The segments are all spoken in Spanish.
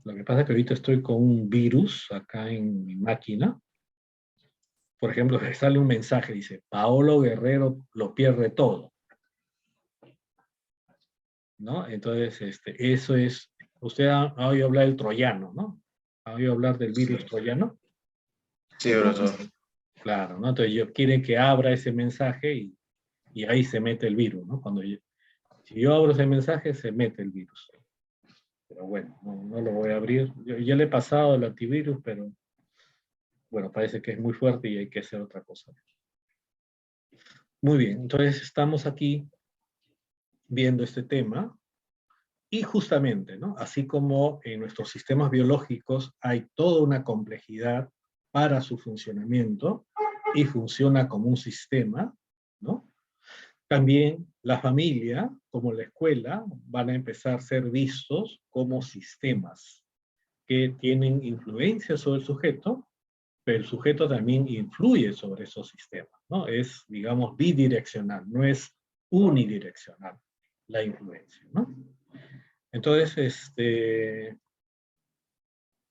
Lo que pasa es que ahorita estoy con un virus acá en mi máquina. Por ejemplo, sale un mensaje, dice, Paolo Guerrero lo pierde todo, ¿no? Entonces, eso es, usted ha oído hablar del troyano, ¿no? ¿Ha oído hablar del virus troyano? Sí, profesor. Claro, ¿no? Entonces, quieren que abra ese mensaje y ahí se mete el virus, ¿no? Si yo abro ese mensaje, se mete el virus. Pero bueno, no lo voy a abrir. Yo ya le he pasado el antivirus, pero bueno, parece que es muy fuerte y hay que hacer otra cosa. Muy bien, entonces estamos aquí viendo este tema y justamente, ¿no? Así como en nuestros sistemas biológicos hay toda una complejidad para su funcionamiento y funciona como un sistema, ¿no? También la familia, como la escuela, van a empezar a ser vistos como sistemas que tienen influencia sobre el sujeto, pero el sujeto también influye sobre esos sistemas, ¿no? Es, digamos, bidireccional, no es unidireccional la influencia, ¿no? Entonces,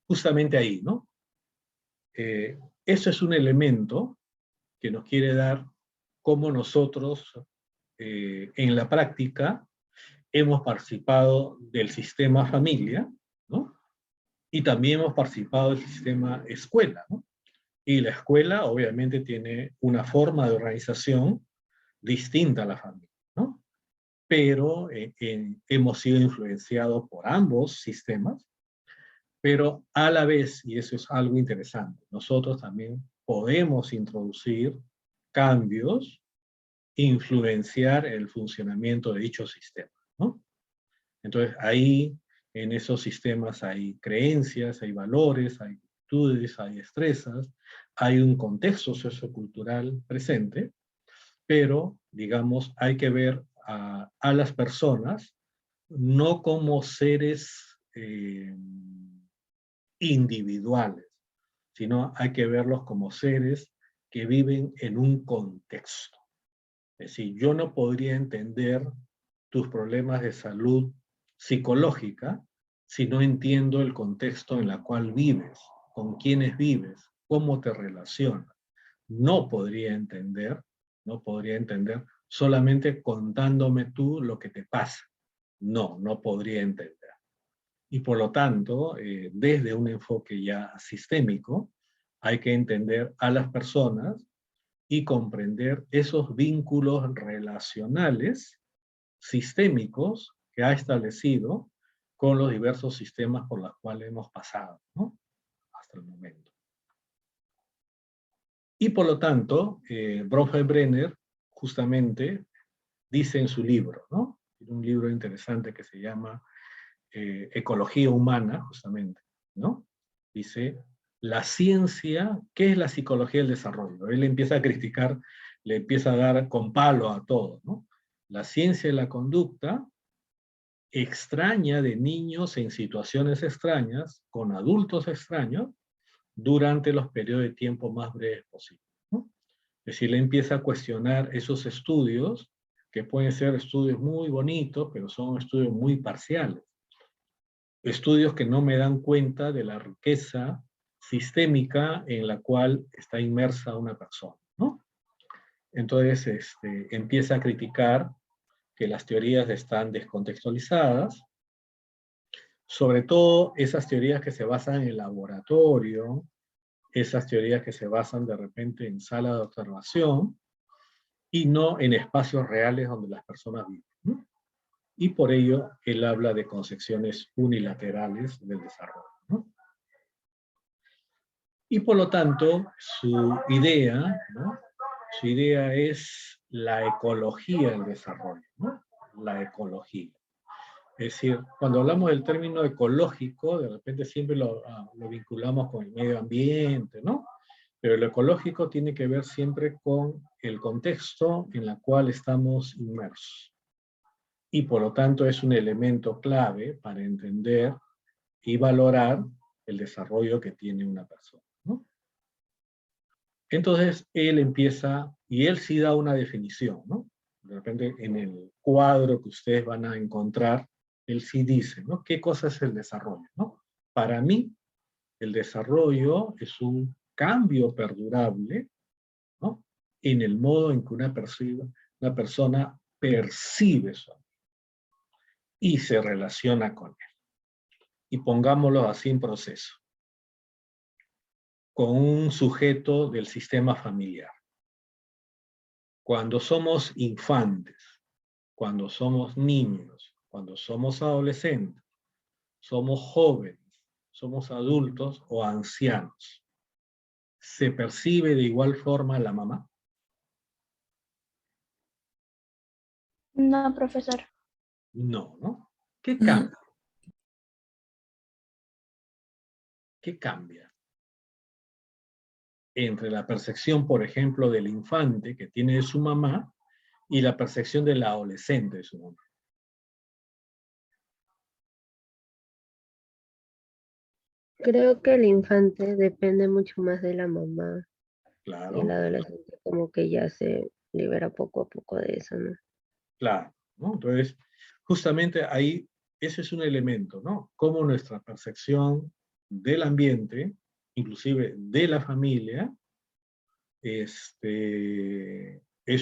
justamente ahí, ¿no? Eso es un elemento que nos quiere dar cómo nosotros, en la práctica, hemos participado del sistema familia, ¿no? Y también hemos participado del sistema escuela, ¿no? Y la escuela obviamente tiene una forma de organización distinta a la familia, ¿no? Pero hemos sido influenciados por ambos sistemas, pero a la vez, y eso es algo interesante, nosotros también podemos introducir cambios, influenciar el funcionamiento de dicho sistema, ¿no? Entonces ahí, en esos sistemas hay creencias, hay valores, hay actitudes, hay destrezas, hay un contexto sociocultural presente, pero, digamos, hay que ver a las personas no como seres individuales, sino hay que verlos como seres que viven en un contexto. Es decir, yo no podría entender tus problemas de salud psicológica si no entiendo el contexto en el cual vives, con quiénes vives, cómo te relacionas. No podría entender, no podría entender solamente contándome tú lo que te pasa. No podría entender. Y por lo tanto, desde un enfoque ya sistémico, hay que entender a las personas y comprender esos vínculos relacionales sistémicos que ha establecido con los diversos sistemas por los cuales hemos pasado, ¿no? Hasta el momento. Y por lo tanto, Bronfenbrenner justamente dice en su libro, ¿no? Un libro interesante que se llama Ecología Humana, justamente, ¿no? Dice, la ciencia, ¿qué es la psicología del desarrollo? Él empieza a criticar, le empieza a dar con palo a todo, ¿no? La ciencia de la conducta extraña de niños en situaciones extrañas, con adultos extraños, durante los periodos de tiempo más breves posibles, ¿no? Es decir, le empieza a cuestionar esos estudios, que pueden ser estudios muy bonitos, pero son estudios muy parciales. Estudios que no me dan cuenta de la riqueza sistémica en la cual está inmersa una persona, ¿no? Entonces, empieza a criticar que las teorías están descontextualizadas, sobre todo esas teorías que se basan en el laboratorio, esas teorías que se basan de repente en sala de observación y no en espacios reales donde las personas viven, ¿no? Y por ello él habla de concepciones unilaterales del desarrollo, ¿no? Y por lo tanto, su idea, ¿no? Su idea es la ecología del desarrollo, ¿no? La ecología. Es decir, cuando hablamos del término ecológico, de repente siempre lo vinculamos con el medio ambiente, ¿no? Pero lo ecológico tiene que ver siempre con el contexto en el cual estamos inmersos. Y por lo tanto es un elemento clave para entender y valorar el desarrollo que tiene una persona, ¿no? Entonces él empieza, y él sí da una definición, ¿no? De repente en el cuadro que ustedes van a encontrar él sí dice, ¿no? ¿Qué cosa es el desarrollo, ¿no? Para mí, el desarrollo es un cambio perdurable, ¿no? En el modo en que una persona percibe su amor y se relaciona con él. Y pongámoslo así en proceso, con un sujeto del sistema familiar. Cuando somos infantes, cuando somos niños, cuando somos adolescentes, somos jóvenes, somos adultos o ancianos, ¿se percibe de igual forma la mamá? No, profesor. No, ¿no? ¿Qué No, cambia? ¿Qué cambia entre la percepción, por ejemplo, del infante que tiene de su mamá y la percepción del adolescente de su mamá? Creo que el infante depende mucho más de la mamá y el Claro, adolescente como que ya se libera poco a poco de eso, ¿no? claro, ¿no? Entonces, justamente ahí, ese es un elemento, ¿no? Cómo nuestra percepción del ambiente, inclusive de la familia, es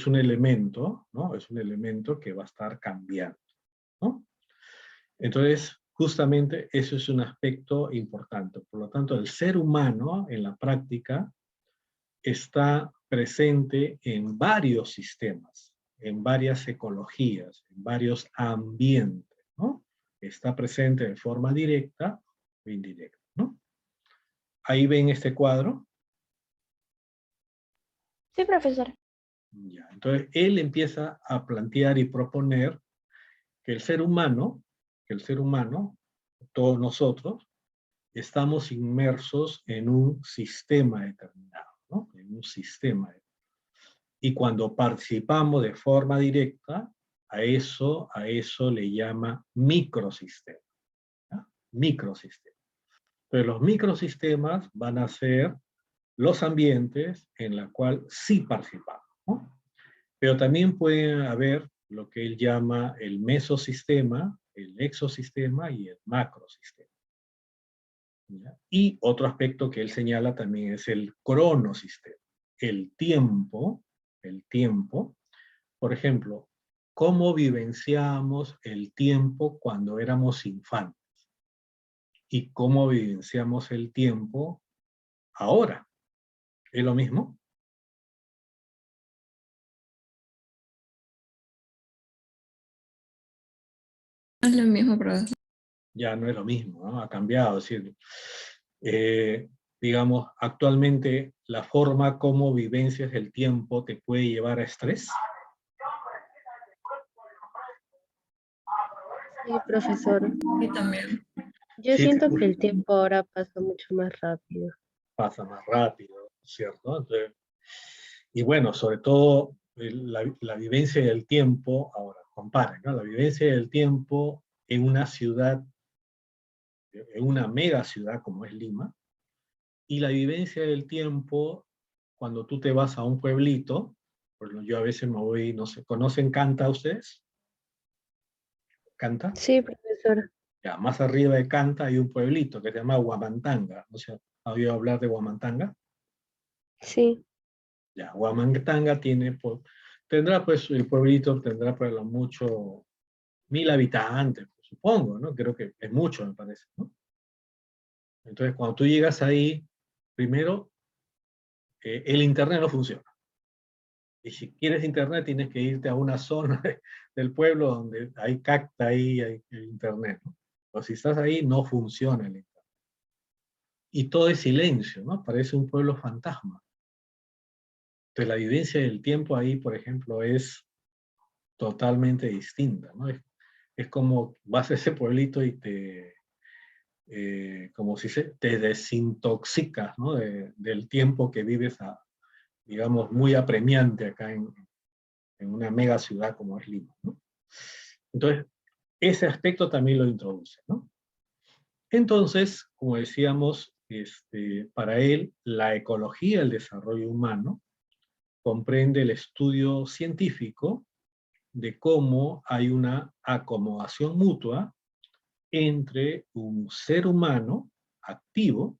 un elemento, ¿no? Es un elemento que va a estar cambiando, ¿no? Entonces, justamente eso es un aspecto importante. Por lo tanto, el ser humano en la práctica está presente en varios sistemas, en varias ecologías, en varios ambientes, ¿no? Está presente de forma directa o indirecta, ¿no? Ahí ven este cuadro. Sí, profesor. Ya, entonces, él empieza a plantear y proponer que el ser humano, todos nosotros, estamos inmersos en un sistema determinado, ¿no? En un sistema. Y cuando participamos de forma directa, a eso le llama microsistema, ¿no? Microsistema. Pero los microsistemas van a ser los ambientes en los cuales sí participamos, ¿no? Pero también pueden haber lo que él llama el mesosistema, el exosistema y el macrosistema, ¿ya? Y otro aspecto que él señala también es el cronosistema, el tiempo, el tiempo. Por ejemplo, ¿cómo vivenciamos el tiempo cuando éramos infantes? ¿Y cómo vivenciamos el tiempo ahora? ¿Es lo mismo? no es lo mismo, profesor. Ya no es lo mismo, ¿no? Ha cambiado. Es decir, eh, digamos, actualmente la forma como vivencias el tiempo te puede llevar a estrés. Sí, profesor. Y también. Yo Sí, siento que el tiempo ahora pasa mucho más rápido. pasa más rápido, ¿cierto? Entonces, y bueno, sobre todo la vivencia del tiempo, ahora, comparen, ¿no? La vivencia del tiempo en una ciudad, en una mega ciudad como es Lima, y la vivencia del tiempo cuando tú te vas a un pueblito, por ejemplo, yo a veces me voy, no sé, ¿conocen Canta ustedes? ¿Canta? Sí, profesor. Ya, más arriba de Canta hay un pueblito que se llama Huamantanga. No sé, ¿ha oído hablar de Huamantanga? Sí. Ya, Huamantanga tendrá pues, el pueblito tendrá pues lo mucho 1000 habitantes, pues, supongo, ¿no? Creo que es mucho, me parece, ¿no? Entonces, cuando tú llegas ahí, primero, el internet no funciona. Y si quieres internet, tienes que irte a una zona del pueblo donde hay cacta ahí, hay el internet, ¿no? O si estás ahí, no funciona el internet. Y todo es silencio, ¿no? Parece un pueblo fantasma. Entonces, la vivencia del tiempo ahí, por ejemplo, es totalmente distinta, ¿no? Es como vas a ese pueblito y como si te desintoxicas, ¿no? Del tiempo que vives, digamos, muy apremiante acá en una mega ciudad como es Lima, ¿no? Entonces, ese aspecto también lo introduce, ¿no? Entonces, como decíamos, para él, la ecología del desarrollo humano comprende el estudio científico de cómo hay una acomodación mutua entre un ser humano activo,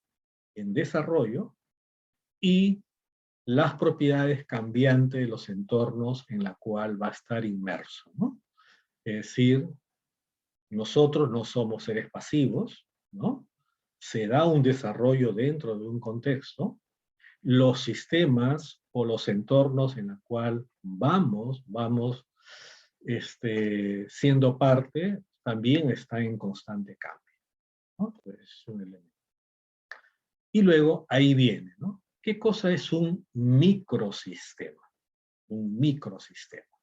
en desarrollo, y las propiedades cambiantes de los entornos en la cual va a estar inmerso, ¿no? Es decir, nosotros no somos seres pasivos, ¿no? Se da un desarrollo dentro de un contexto. Los sistemas o los entornos en los cuales vamos siendo parte, también está en constante cambio, ¿no? Entonces, es un elemento. Y luego, ahí viene, ¿no? ¿Qué cosa es un microsistema? Un microsistema.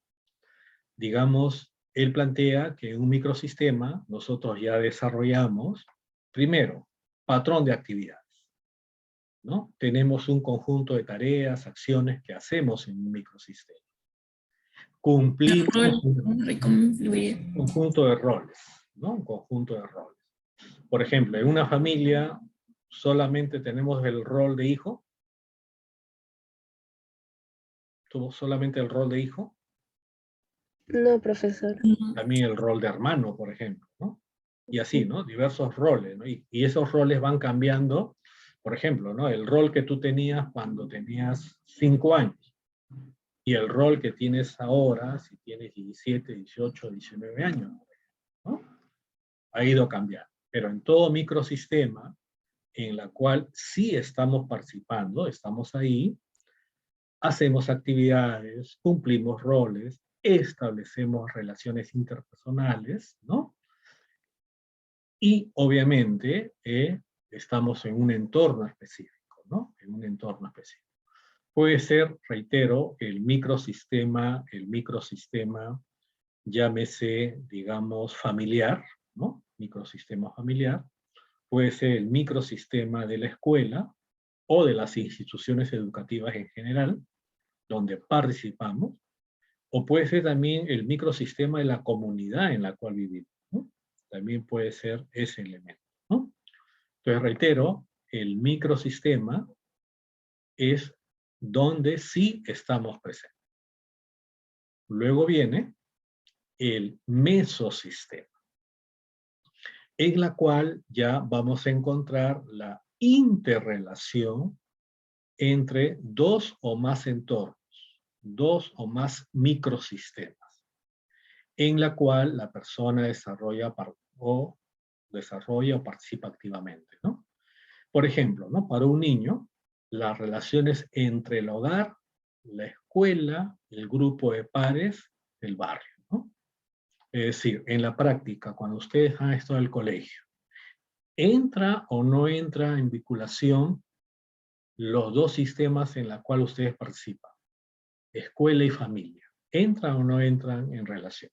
Digamos, él plantea que en un microsistema nosotros ya desarrollamos, primero, patrón de actividades, ¿no? Tenemos un conjunto de tareas, acciones que hacemos en un microsistema. El Cumplimos rol, un cómo influye. conjunto de roles, ¿no? Un conjunto de roles. Por ejemplo, en una familia solamente tenemos el rol de hijo. ¿Tuvo solamente el rol de hijo? No, profesor. También el rol de hermano, por ejemplo, ¿no? Y así, ¿no? Diversos roles, ¿no? Y esos roles van cambiando. Por ejemplo, ¿no? El rol que tú tenías cuando tenías 5 años y el rol que tienes ahora, si tienes 17, 18, 19 años, ¿no? Ha ido cambiando. Pero en todo microsistema, en la cual sí estamos participando, estamos ahí, hacemos actividades, cumplimos roles, establecemos relaciones interpersonales, ¿no? Y obviamente estamos en un entorno específico, ¿no? En un entorno específico. Puede ser, reitero, el microsistema, llámese, digamos, familiar, ¿no? Microsistema familiar. Puede ser el microsistema de la escuela o de las instituciones educativas en general, donde participamos, o puede ser también el microsistema de la comunidad en la cual vivimos, ¿no? También puede ser ese elemento, ¿no? Entonces, reitero, el microsistema es donde sí estamos presentes. Luego viene el mesosistema, en la cual ya vamos a encontrar la interrelación entre dos o más entornos, dos o más microsistemas, en la cual la persona desarrolla o participa activamente, ¿no? Por ejemplo, ¿no? Para un niño, las relaciones entre el hogar, la escuela, el grupo de pares, el barrio, ¿no? Es decir, en la práctica, cuando ustedes han estado en el colegio, ¿entra o no entra en vinculación los dos sistemas en los cuales ustedes participan? Escuela y familia. ¿Entran o no entran en relación?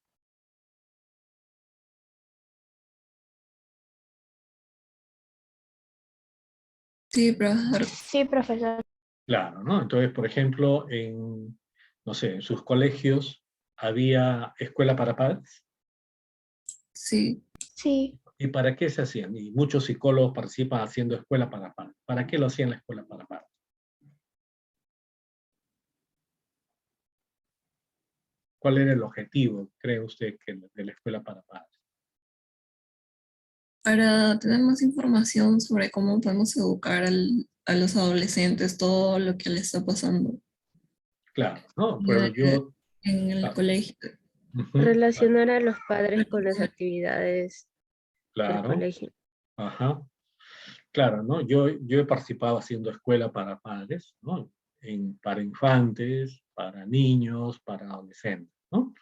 Sí, profesor. Sí, profesor. Claro, ¿no? Entonces, por ejemplo, no sé, en sus colegios había escuela para padres. Sí. Sí. ¿Y para qué se hacían? Y muchos psicólogos participan haciendo escuela para padres. ¿Para qué lo hacían la escuela para padres? ¿Cuál era el objetivo, cree usted, de la escuela para padres? Para tener más información sobre cómo podemos educar a los adolescentes, todo lo que les está pasando Claro, ¿no? Pero en yo... en el Claro, colegio. claro, Relacionar a los padres con las actividades del claro, colegio. ajá. Claro, ¿no? Yo he participado haciendo escuela para padres, ¿no? Para infantes, para niños, para adolescentes, ¿no?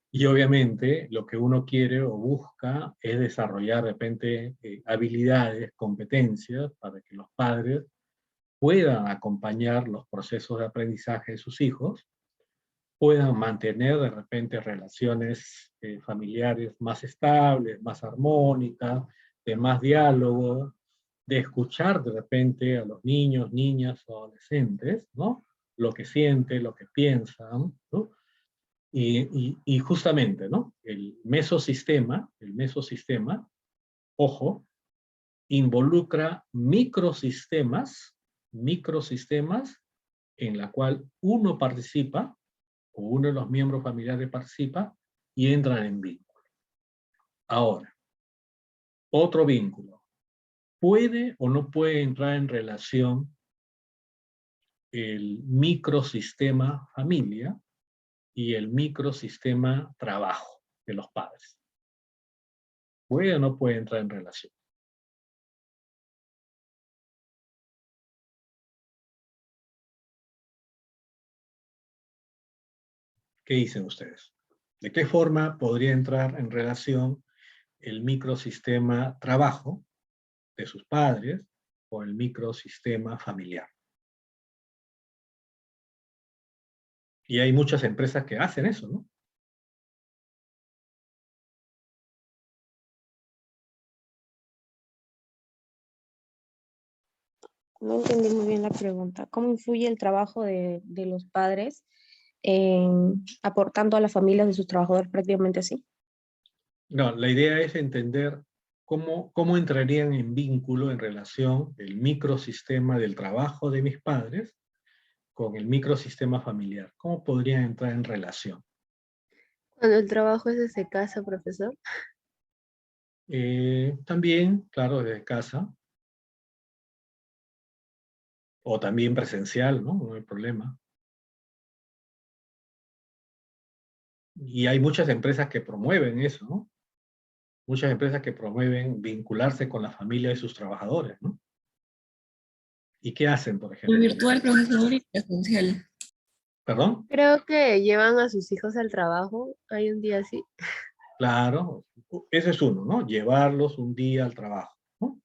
Y obviamente lo que uno quiere o busca es desarrollar de repente habilidades, competencias para que los padres puedan acompañar los procesos de aprendizaje de sus hijos, puedan mantener de repente relaciones familiares más estables, más armónicas, de más diálogo, de escuchar de repente a los niños, niñas o adolescentes, ¿no? Lo que sienten, lo que piensan, ¿no? Y justamente, ¿no? El mesosistema, ojo, involucra microsistemas en la cual uno participa, o uno de los miembros familiares participa, y entran en vínculo. Ahora, Otro vínculo. ¿Puede o no puede entrar en relación el microsistema familia y el microsistema trabajo de los padres? ¿Puede o no puede entrar en relación? ¿Qué dicen ustedes? ¿De qué forma podría entrar en relación el microsistema trabajo de sus padres o el microsistema familiar? Y hay muchas empresas que hacen eso, ¿no? No entendí muy bien la pregunta. ¿Cómo influye el trabajo de los padres aportando a las familias de sus trabajadores prácticamente así? No, la idea es entender cómo entrarían en vínculo, en relación, el microsistema del trabajo de mis padres con el microsistema familiar. ¿Cómo podrían entrar en relación? Cuando el trabajo es desde casa, profesor. También, claro, desde casa, o también presencial, ¿no? No hay problema. Y hay muchas empresas que promueven eso, ¿no? Muchas empresas que promueven vincularse con la familia de sus trabajadores, ¿no? ¿Y qué hacen, por El ejemplo? virtual, profesor, y presencial. ¿Perdón? Creo que llevan a sus hijos al trabajo. Hay un día así. Claro, ese es uno, ¿no? Llevarlos un día al trabajo, ¿no?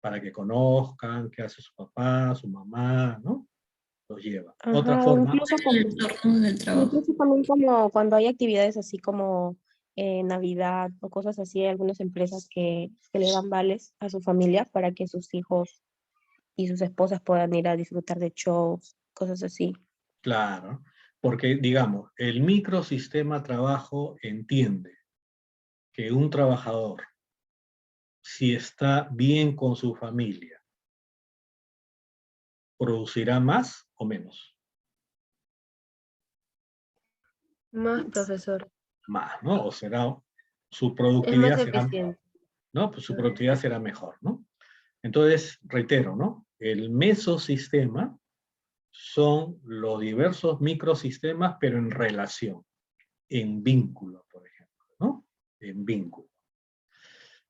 Para que conozcan qué hace su papá, su mamá, ¿no? Los lleva. Otra Ajá, o forma, incluso como, El entorno del trabajo. incluso también como cuando hay actividades así como Navidad o cosas así, hay algunas empresas que le dan vales a su familia para que sus hijos y sus esposas puedan ir a disfrutar de shows, cosas así. claro, porque digamos, el microsistema trabajo entiende que un trabajador, si está bien con su familia, producirá más o menos. Más, profesor. Más, ¿no? O será, su Es más productividad será, eficiente. ¿no? Pues su productividad será mejor, ¿no? Entonces, reitero, ¿no? El mesosistema son los diversos microsistemas, pero en relación, en vínculo, por ejemplo, ¿no? En vínculo.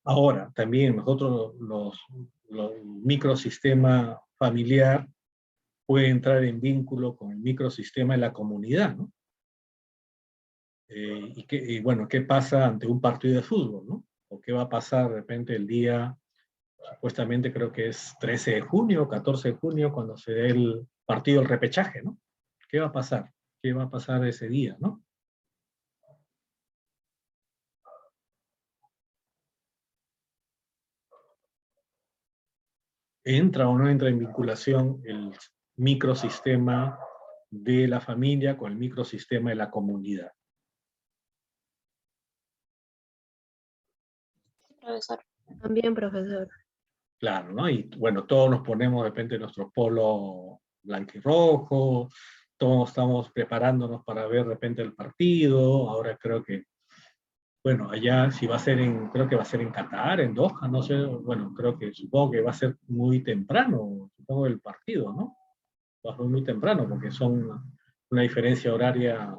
Ahora, también nosotros, los microsistema familiar puede entrar en vínculo con el microsistema de la comunidad, ¿no? Y bueno, ¿qué pasa ante un partido de fútbol, ¿no? ¿O qué va a pasar de repente el día, supuestamente creo que es 13 de junio, 14 de junio, cuando se dé el partido, el repechaje, ¿no? ¿Qué va a pasar? ¿Qué va a pasar ese día, ¿no? ¿Entra o no entra en vinculación el microsistema de la familia con el microsistema de la comunidad? Profesor. También, profesor. Claro, ¿no? Y bueno, todos nos ponemos de repente nuestro polo blanco y rojo, todos estamos preparándonos para ver de repente el partido, ahora creo que, bueno, allá si va a ser en, creo que va a ser en Qatar, en Doha, no sé, bueno, supongo que va a ser muy temprano, supongo el partido, ¿no? Va a ser muy temprano porque son una diferencia horaria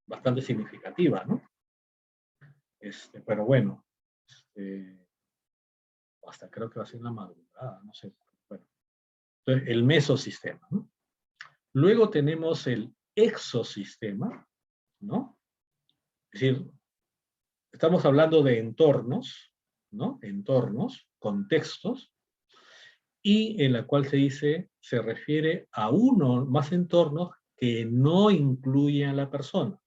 bastante significativa, ¿no? Pero bueno, hasta creo que va a ser en la madrugada, no sé. Bueno, entonces el mesosistema, ¿no? Luego tenemos el exosistema, ¿no? Es decir, estamos hablando de entornos, ¿no? Entornos, contextos, y en la cual se dice, se refiere a uno más entornos que no incluyen a la persona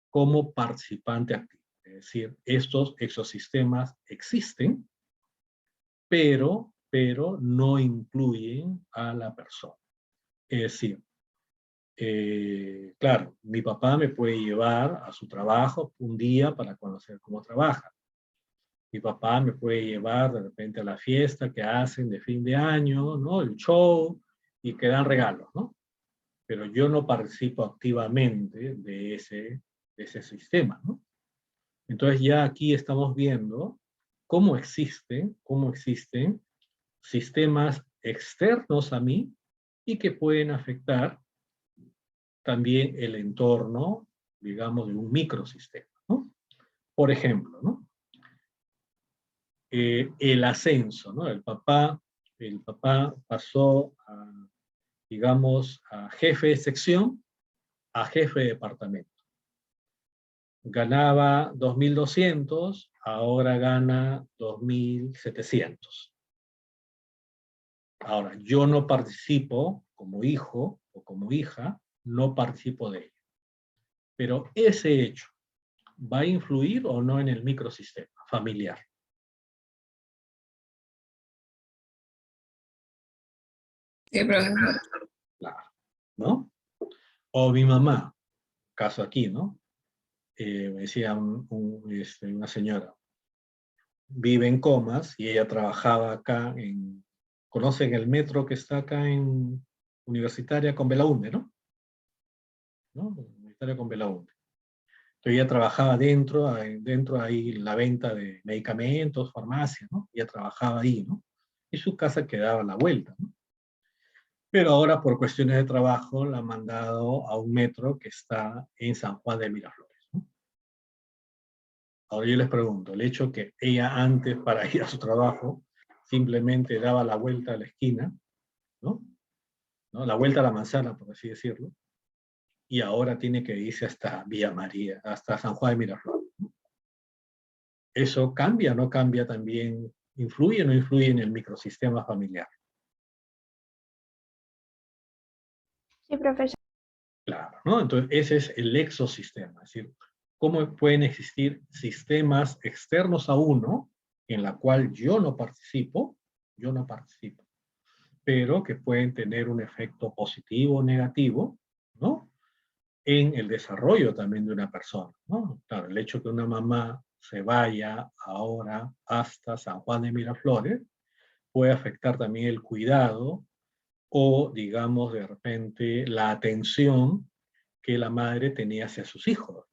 como participante activo. Es decir, estos exosistemas existen, pero no incluyen a la persona. Es decir, claro, mi papá me puede llevar a su trabajo un día para conocer cómo trabaja. Mi papá me puede llevar de repente a la fiesta que hacen de fin de año, ¿no? El show, y que dan regalos, ¿no? Pero yo no participo activamente de ese sistema, ¿no? Entonces ya aquí estamos viendo cómo existen sistemas externos a mí y que pueden afectar también el entorno, digamos, de un microsistema, ¿no? Por ejemplo, ¿no? El ascenso, ¿no? El papá pasó a, digamos, a jefe de sección, a jefe de departamento. Ganaba 2.200, ahora gana 2.700. Ahora, yo no participo como hijo o como hija, no participo de ello. Pero ese hecho, ¿va a influir o no en el microsistema familiar? Sí, profesor. Claro, ¿no? O mi mamá, caso aquí, ¿no? Me decía una señora, vive en Comas y ella trabajaba acá ¿conocen el metro que está acá en Universitaria con Belaunde, ¿no? Universitaria con Belaunde. Entonces ella trabajaba dentro ahí la venta de medicamentos, farmacia, ¿no? Ella trabajaba ahí, ¿no? Y su casa quedaba a la vuelta, ¿no? Pero ahora por cuestiones de trabajo la han mandado a un metro que está en San Juan de Miraflores, ¿no? Ahora yo les pregunto, el hecho que ella antes para ir a su trabajo simplemente daba la vuelta a la esquina, ¿no? La vuelta a la manzana, por así decirlo, y ahora tiene que irse hasta Villa María, hasta San Juan de Miraflores, ¿no? ¿Eso cambia o no cambia también? ¿Influye o no influye en el microsistema familiar? Sí, profesor. Claro, ¿no? Entonces ese es el exosistema, es decir, cómo pueden existir sistemas externos a uno en la cual yo no participo, pero que pueden tener un efecto positivo o negativo, ¿no? En el desarrollo también de una persona, ¿no? Claro, el hecho que una mamá se vaya ahora hasta San Juan de Miraflores puede afectar también el cuidado o, digamos, de repente la atención que la madre tenía hacia sus hijos.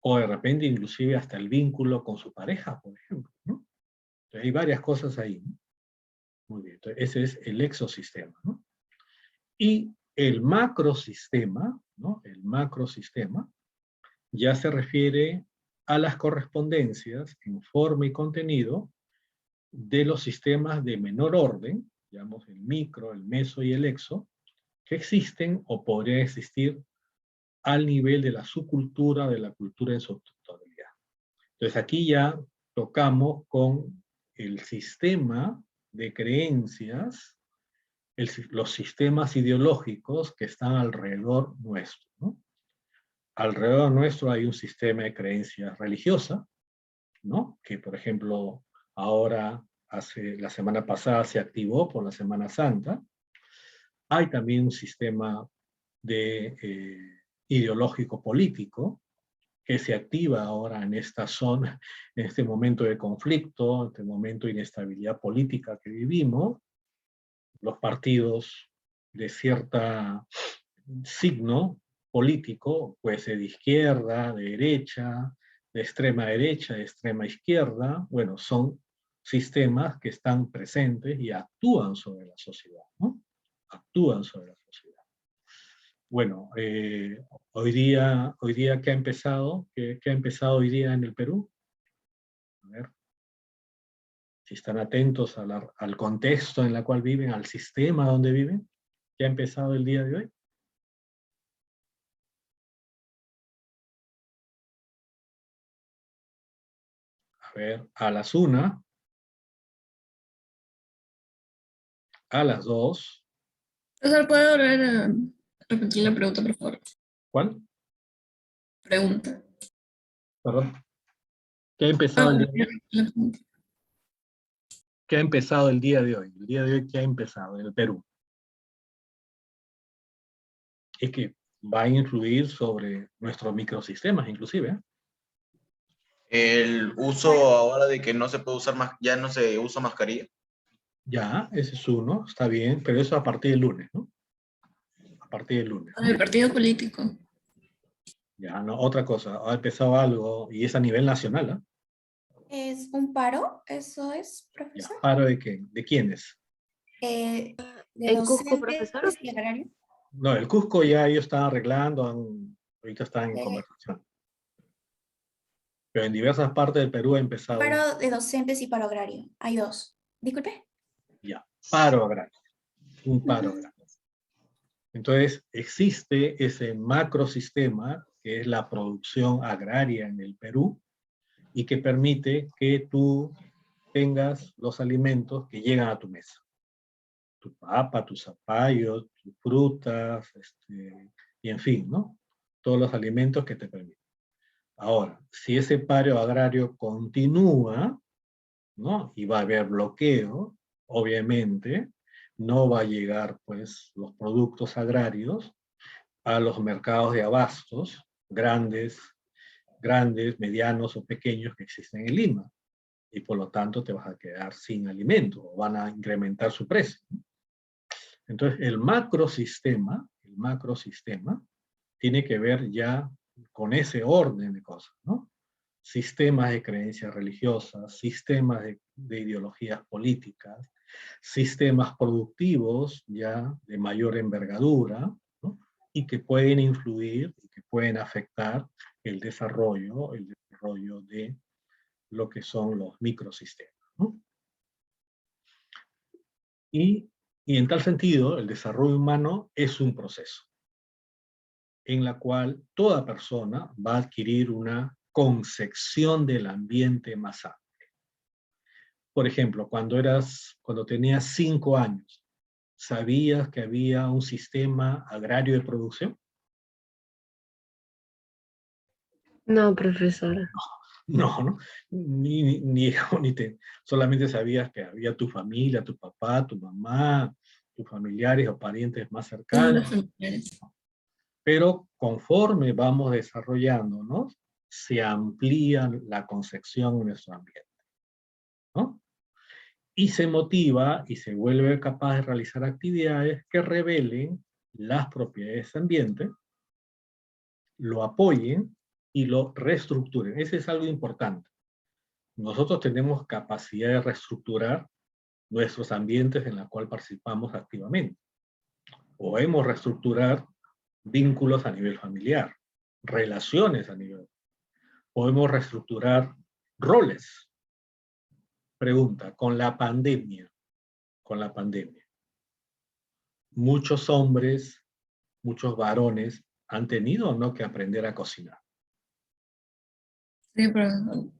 O de repente inclusive hasta el vínculo con su pareja, por ejemplo, ¿no? Entonces, hay varias cosas ahí, ¿no? Muy bien, entonces ese es el exosistema, ¿no? Y el macrosistema, ¿no? El macrosistema ya se refiere a las correspondencias en forma y contenido de los sistemas de menor orden, digamos el micro, el meso y el exo, que existen o podrían existir al nivel de la subcultura, de la cultura en su totalidad. Entonces aquí ya tocamos con el sistema de creencias, los sistemas ideológicos que están alrededor nuestro, ¿no? Alrededor nuestro hay un sistema de creencias religiosa, ¿no? Que por ejemplo ahora, la semana pasada se activó por la Semana Santa. Hay también un sistema ideológico político que se activa ahora en esta zona, en este momento de conflicto, en este momento de inestabilidad política que vivimos. Los partidos de cierta signo político, puede ser de izquierda, de derecha, de extrema izquierda, bueno, son sistemas que están presentes y actúan sobre la sociedad, ¿no? Actúan sobre la sociedad. Bueno, hoy día ¿qué ha empezado? ¿Qué ha empezado hoy día en el Perú? A ver, si están atentos al contexto en el cual viven, al sistema donde viven, ¿qué ha empezado el día de hoy? A ver, a las 1, a las 2. Profesor, ¿puede volver a repetir la pregunta, por favor? ¿Cuál? Pregunta. Perdón. ¿Qué ha empezado el día de hoy? La pregunta. ¿Qué ha empezado el día de hoy? El día de hoy, ¿qué ha empezado en el Perú? Es que va a influir sobre nuestros microsistemas, inclusive, ¿eh? El uso ahora de que no se puede usar más, ya no se usa mascarilla. Ya, ese es uno, está bien, pero eso a partir del lunes, ¿no? A partir del lunes, ¿no? El partido político. Ya, no, otra cosa, ha empezado algo, y es a nivel nacional, ¿eh? ¿Es un paro? ¿Eso es, Ya, profesor? ¿paro de qué? ¿De quiénes? De ¿En Cusco, docentes profesor? y agrarios. No, el Cusco ya ellos están arreglando, ahorita están en Eh, conversación. Pero en diversas partes del Perú ha empezado Paro de docentes y paro agrario. Hay dos. Disculpe. ya, paro agrario, un paro Ujú. agrario. Entonces, existe ese macrosistema que es la producción agraria en el Perú y que permite que tú tengas los alimentos que llegan a tu mesa. Tu papa, tu zapallo, tus frutas, y en fin, ¿no? Todos los alimentos que te permiten. Ahora, si ese paro agrario continúa, ¿no? Y va a haber bloqueo, obviamente, no va a llegar, pues, los productos agrarios a los mercados de abastos, grandes, medianos o pequeños que existen en Lima. Y por lo tanto te vas a quedar sin alimentos o van a incrementar su precio. Entonces, el macrosistema tiene que ver ya con ese orden de cosas, ¿no? Sistemas de creencias religiosas, sistemas de ideologías políticas, sistemas productivos ya de mayor envergadura, ¿no? Y que pueden influir y que pueden afectar el desarrollo de lo que son los microsistemas, ¿no? Y en tal sentido, el desarrollo humano es un proceso en la cual toda persona va a adquirir una concepción del ambiente más amplio. Por ejemplo, cuando tenías 5 años, ¿sabías que había un sistema agrario de producción? No, profesora. No, ¿no? Solamente sabías que había tu familia, tu papá, tu mamá, tus familiares o parientes más Todos los cercanos. familiares. Pero conforme vamos desarrollándonos, se amplía la concepción de nuestro ambiente, ¿no? Y se motiva y se vuelve capaz de realizar actividades que revelen las propiedades del ambiente, lo apoyen y lo reestructuren. Ese es algo importante. Nosotros tenemos capacidad de reestructurar nuestros ambientes en los cuales participamos activamente. Podemos reestructurar vínculos a nivel familiar, relaciones a nivel. Podemos reestructurar roles. Pregunta, con la pandemia, muchos hombres, muchos varones han tenido o no que aprender a cocinar. Sí, profesor.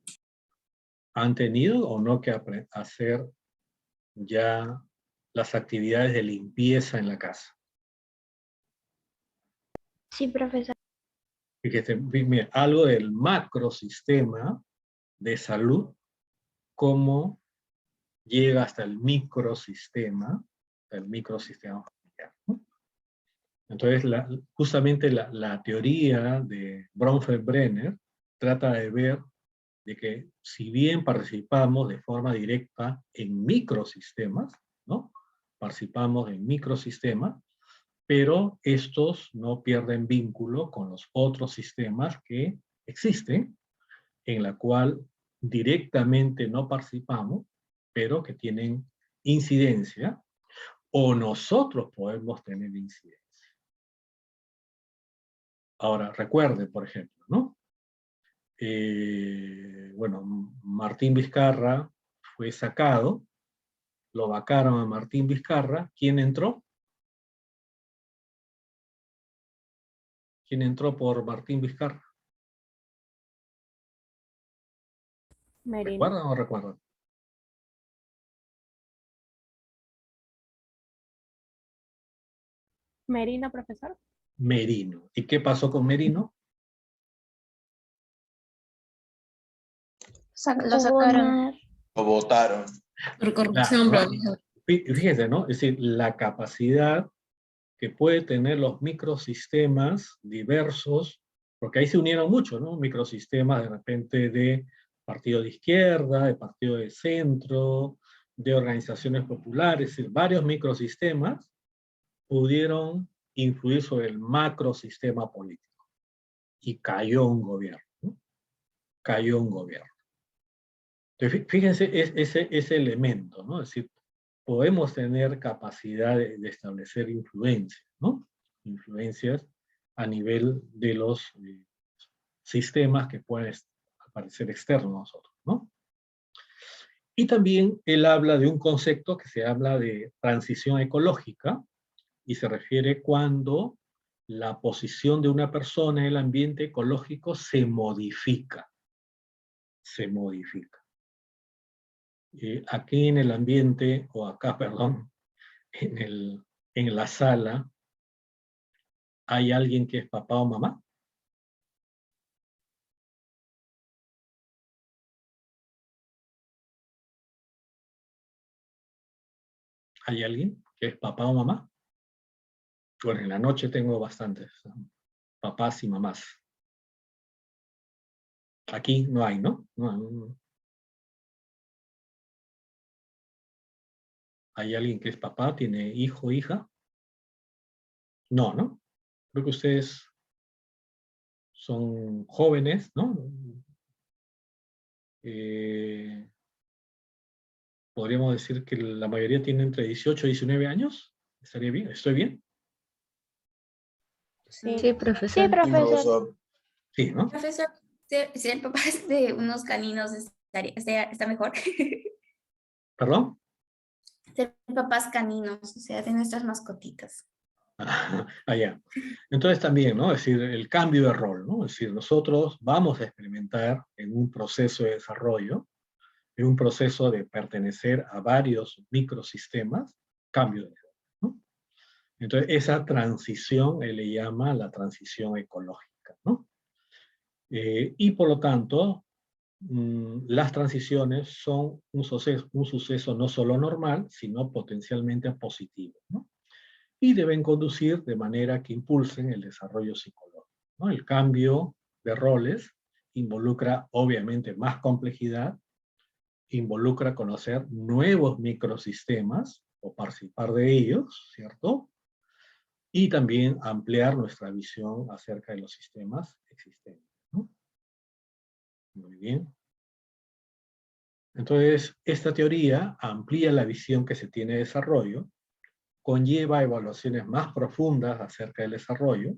Han tenido o no que hacer ya las actividades de limpieza en la casa. Sí, profesor. Fíjate, mira, algo del macrosistema de salud, cómo llega hasta el microsistema familiar, ¿no? Entonces, justamente la teoría de Bronfeld-Brenner trata de ver de que si bien participamos de forma directa en microsistemas, ¿no? Participamos en microsistemas, pero estos no pierden vínculo con los otros sistemas que existen, en la cual directamente no participamos, pero que tienen incidencia, o nosotros podemos tener incidencia. Ahora, recuerde, por ejemplo, ¿no? Bueno, Martín Vizcarra fue sacado, lo vacaron a Martín Vizcarra. ¿Quién entró? ¿Quién entró por Martín Vizcarra? Merino. ¿Recuerdan o no recuerdan? Merino, profesor. Merino. ¿Y qué pasó con Merino? Hubo Lo sacaron. una... Lo votaron. Por Claro, corrupción, ¿no? profesor. Fíjense, ¿no? Es decir, la capacidad que puede tener los microsistemas diversos, porque ahí se unieron mucho, ¿no? Microsistemas de repente de partido de izquierda, de partido de centro, de organizaciones populares, es decir, varios microsistemas pudieron influir sobre el macrosistema político. Y cayó un gobierno, ¿no? Cayó un gobierno. Fíjense ese elemento, ¿no? Es decir, podemos tener capacidad de establecer influencias, ¿no? Influencias a nivel de los sistemas que pueden aparecer externos a nosotros, ¿no? Y también él habla de un concepto que se habla de transición ecológica, y se refiere cuando la posición de una persona en el ambiente ecológico se modifica. Se modifica. Aquí en el ambiente, o acá, perdón, en la sala, ¿hay alguien que es papá o mamá? ¿Hay alguien que es papá o mamá? Bueno, en la noche tengo bastantes, ¿no? Papás y mamás. Aquí no hay, ¿no? ¿Hay alguien que es papá, tiene hijo, hija? No, ¿no? Creo que ustedes son jóvenes, ¿no? Podríamos decir que la mayoría tiene entre 18 y 19 años. ¿Estaría bien? ¿Estoy bien? Sí. Sí, Sí, profesor. Sí, profesor. profesor. Sí, ¿no? Profesor, si el papá es de unos caninos, está mejor. ¿Perdón? Ser papás caninos, o sea, de nuestras mascotitas. Allá. Entonces también, ¿no? Es decir, el cambio de rol, ¿no? Es decir, nosotros vamos a experimentar en un proceso de desarrollo, en un proceso de pertenecer a varios microsistemas, cambio de rol, ¿no? Entonces, esa transición él le llama la transición ecológica, ¿no? Y por lo tanto, las transiciones son un suceso no solo normal, sino potencialmente positivo, ¿no? Y deben conducir de manera que impulsen el desarrollo psicológico, ¿no? El cambio de roles involucra obviamente más complejidad, involucra conocer nuevos microsistemas o participar de ellos, ¿cierto? Y también ampliar nuestra visión acerca de los sistemas existentes, ¿no? Muy bien. Entonces, esta teoría amplía la visión que se tiene de desarrollo, conlleva evaluaciones más profundas acerca del desarrollo,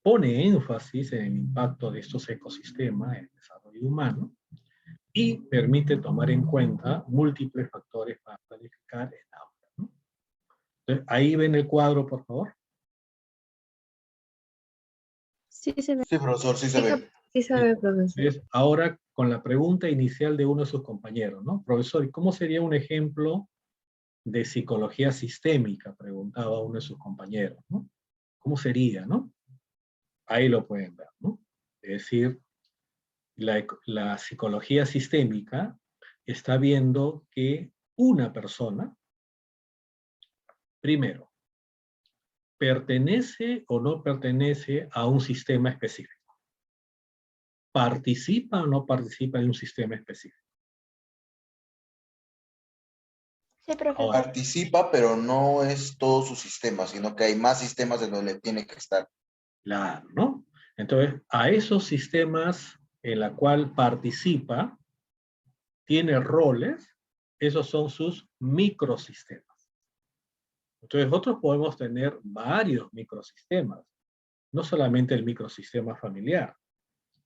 pone énfasis en el impacto de estos ecosistemas en el desarrollo humano y permite tomar en cuenta múltiples factores para planificar el aula, ¿no? Entonces, ahí ven el cuadro, por favor. Sí, se ve. Sí, profesor, sí se ve. Sí sabe, profesor. Entonces, ahora con la pregunta inicial de uno de sus compañeros, ¿no? Profesor, ¿y cómo sería un ejemplo de psicología sistémica? Preguntaba uno de sus compañeros, ¿no? ¿Cómo sería, no? Ahí lo pueden ver, ¿no? Es decir, la psicología sistémica está viendo que una persona, primero, pertenece o no pertenece a un sistema específico. Participa o no participa en un sistema específico. Sí, profesor. Ahora, Participa, pero no es todo su sistema, sino que hay más sistemas en donde tiene que estar. claro, ¿no? Entonces, a esos sistemas en la cual participa, tiene roles, esos son sus microsistemas. Entonces, nosotros podemos tener varios microsistemas, no solamente el microsistema familiar.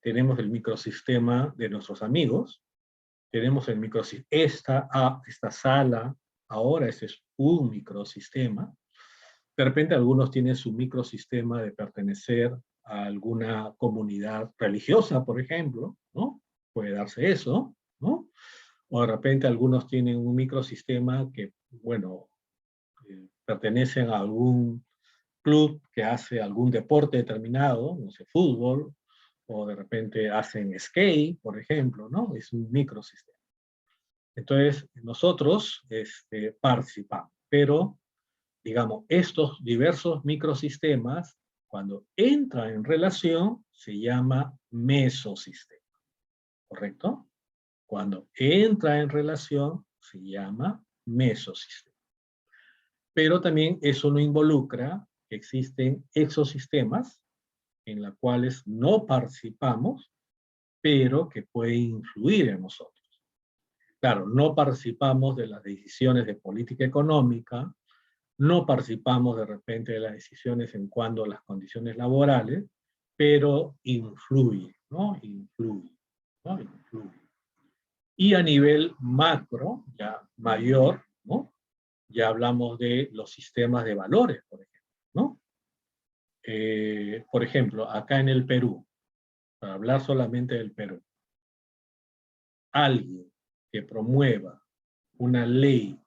Tenemos el microsistema de nuestros amigos, tenemos el microsistema, esta sala, ahora ese es un microsistema. De repente algunos tienen su microsistema de pertenecer a alguna comunidad religiosa, por ejemplo, ¿no? Puede darse eso, ¿no? O de repente algunos tienen un microsistema que, bueno, pertenecen a algún club que hace algún deporte determinado, no sé, fútbol, o de repente hacen skate, por ejemplo, ¿no? Es un microsistema. Entonces, nosotros participamos, pero, digamos, estos diversos microsistemas, cuando entran en relación, se llama mesosistema, ¿correcto? Cuando entra en relación, se llama mesosistema. Pero también eso no involucra que existen exosistemas en los cuales no participamos, pero que pueden influir en nosotros. Claro, no participamos de las decisiones de política económica, no participamos de repente de las decisiones en cuanto a las condiciones laborales, pero influye, ¿no? Influye, ¿no? Influye. Y a nivel macro, ya mayor, ¿no? Ya hablamos de los sistemas de valores, por ejemplo, ¿no? Por ejemplo, acá en el Perú, para hablar solamente del Perú, alguien que promueva una ley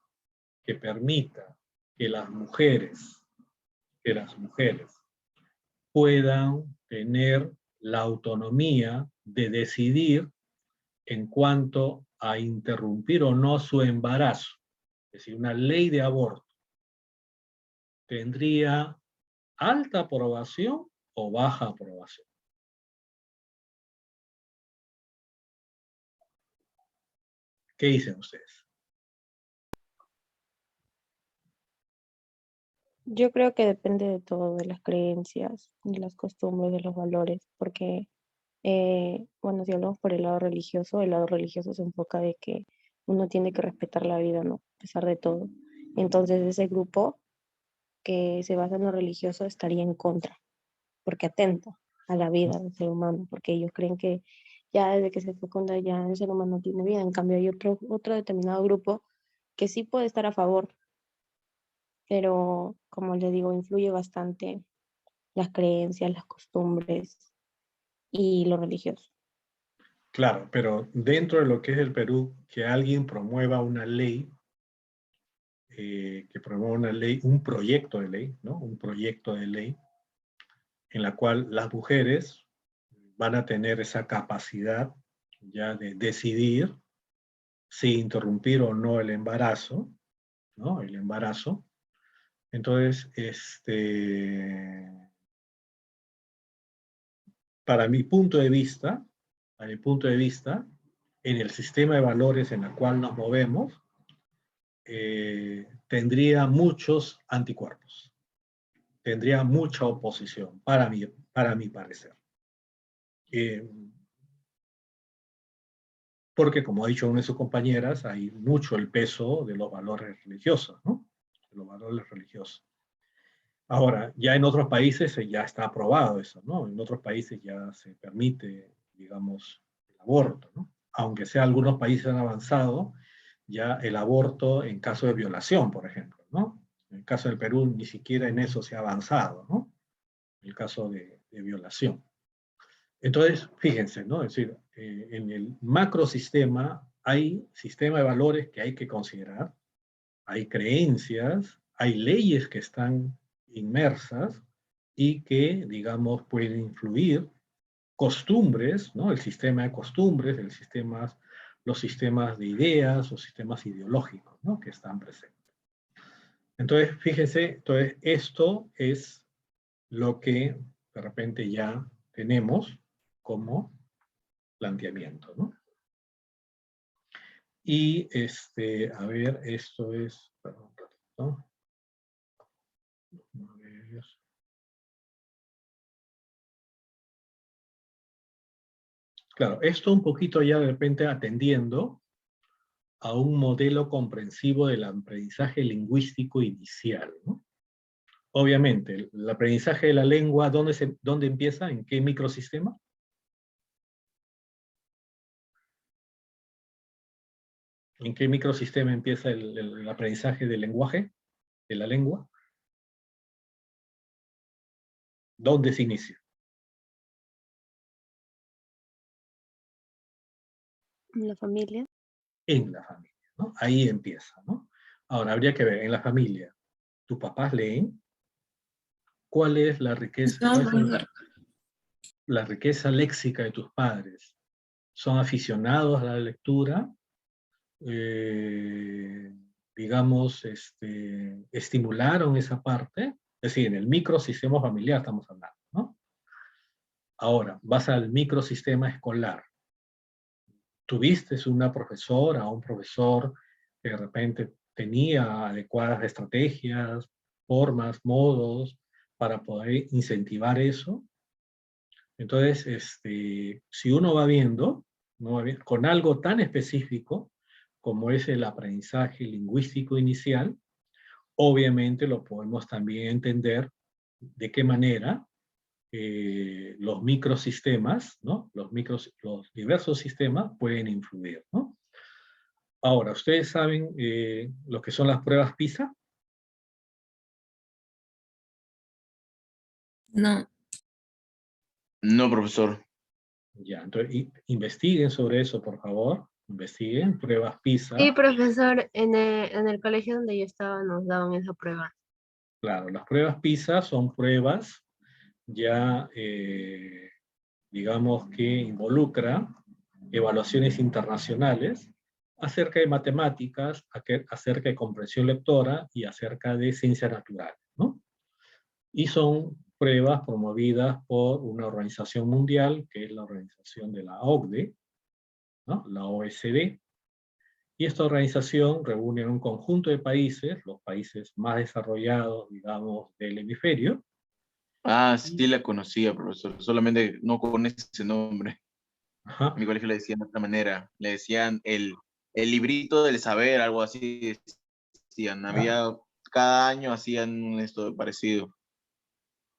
que permita que las mujeres puedan tener la autonomía de decidir en cuanto a interrumpir o no su embarazo, es decir, una ley de aborto, ¿tendría alta aprobación o baja aprobación? ¿Qué dicen ustedes? Yo creo que depende de todo, de las creencias, de las costumbres, de los valores, porque, bueno, si hablamos por el lado religioso se enfoca de que uno tiene que respetar la vida, ¿no? A pesar de todo. Entonces, ese grupo que se basa en lo religioso estaría en contra, porque atenta a la vida del ser humano, porque ellos creen que ya desde que se fecunda ya el ser humano tiene vida. En cambio, hay otro determinado grupo que sí puede estar a favor, pero como les digo, influye bastante las creencias, las costumbres y lo religioso. Claro, pero dentro de lo que es el Perú, que alguien promueva una ley, un proyecto de ley, ¿no? Un proyecto de ley en la cual las mujeres van a tener esa capacidad ya de decidir si interrumpir o no el embarazo, ¿no? El embarazo. Entonces, para mi punto de vista, en el sistema de valores en el cual nos movemos, tendría muchos anticuerpos, tendría mucha oposición, para mi parecer. Porque, como ha dicho una de sus compañeras, hay mucho el peso de los valores religiosos, ¿no? De los valores religiosos. Ahora, ya en otros países ya está aprobado eso, ¿no? En otros países ya se permite, digamos, el aborto, ¿no? Aunque sea algunos países han avanzado, ya el aborto en caso de violación, por ejemplo, ¿no? En el caso del Perú ni siquiera en eso se ha avanzado, ¿no? En el caso de violación. Entonces, fíjense, ¿no? Es decir, en el macrosistema hay sistema de valores que hay que considerar, hay creencias, hay leyes que están inmersas y que, digamos, pueden influir, costumbres, ¿no? El sistema de costumbres, los sistemas de ideas, los sistemas ideológicos, ¿no? Que están presentes. Entonces, fíjense, entonces, esto es lo que de repente ya tenemos como planteamiento, ¿no? Y, a ver, esto es, perdón, ¿no? Claro, esto un poquito ya de repente atendiendo a un modelo comprensivo del aprendizaje lingüístico inicial, ¿no? Obviamente, el aprendizaje de la lengua, ¿dónde empieza? ¿En qué microsistema? ¿En qué microsistema empieza el aprendizaje del lenguaje, de la lengua? ¿Dónde se inicia? La familia. En la familia, ¿no? Ahí empieza, ¿no? Ahora, habría que ver, en la familia, ¿tus papás leen? ¿Cuál es la riqueza? No, profesor. La riqueza léxica de tus padres? ¿Son aficionados a la lectura? Digamos, estimularon esa parte, es decir, en el microsistema familiar estamos hablando, ¿no? Ahora, vas al microsistema escolar. ¿Tuviste una profesora o un profesor que de repente tenía adecuadas estrategias, formas, modos para poder incentivar eso? Entonces, si uno va viendo, con algo tan específico como es el aprendizaje lingüístico inicial, obviamente lo podemos también entender de qué manera los microsistemas, ¿no? Los diversos sistemas pueden influir, ¿no? Ahora, ¿ustedes saben lo que son las pruebas PISA? No, No, profesor. Ya, entonces investiguen sobre eso, por favor. Investiguen, pruebas PISA. Sí, profesor, en el colegio donde yo estaba nos daban esa prueba. Claro, las pruebas PISA son pruebas ya, digamos que involucra evaluaciones internacionales acerca de matemáticas, acerca de comprensión lectora y acerca de ciencias naturales, ¿no? Y son pruebas promovidas por una organización mundial, que es la organización de la OCDE, ¿no? La OECD, y esta organización reúne a un conjunto de países, los países más desarrollados, digamos, del hemisferio. Ah, sí la conocía, profesor. Solamente no con ese nombre. Ajá. En mi colegio le decían de otra manera. Le decían el librito del saber, algo así. Decían, cada año hacían esto parecido.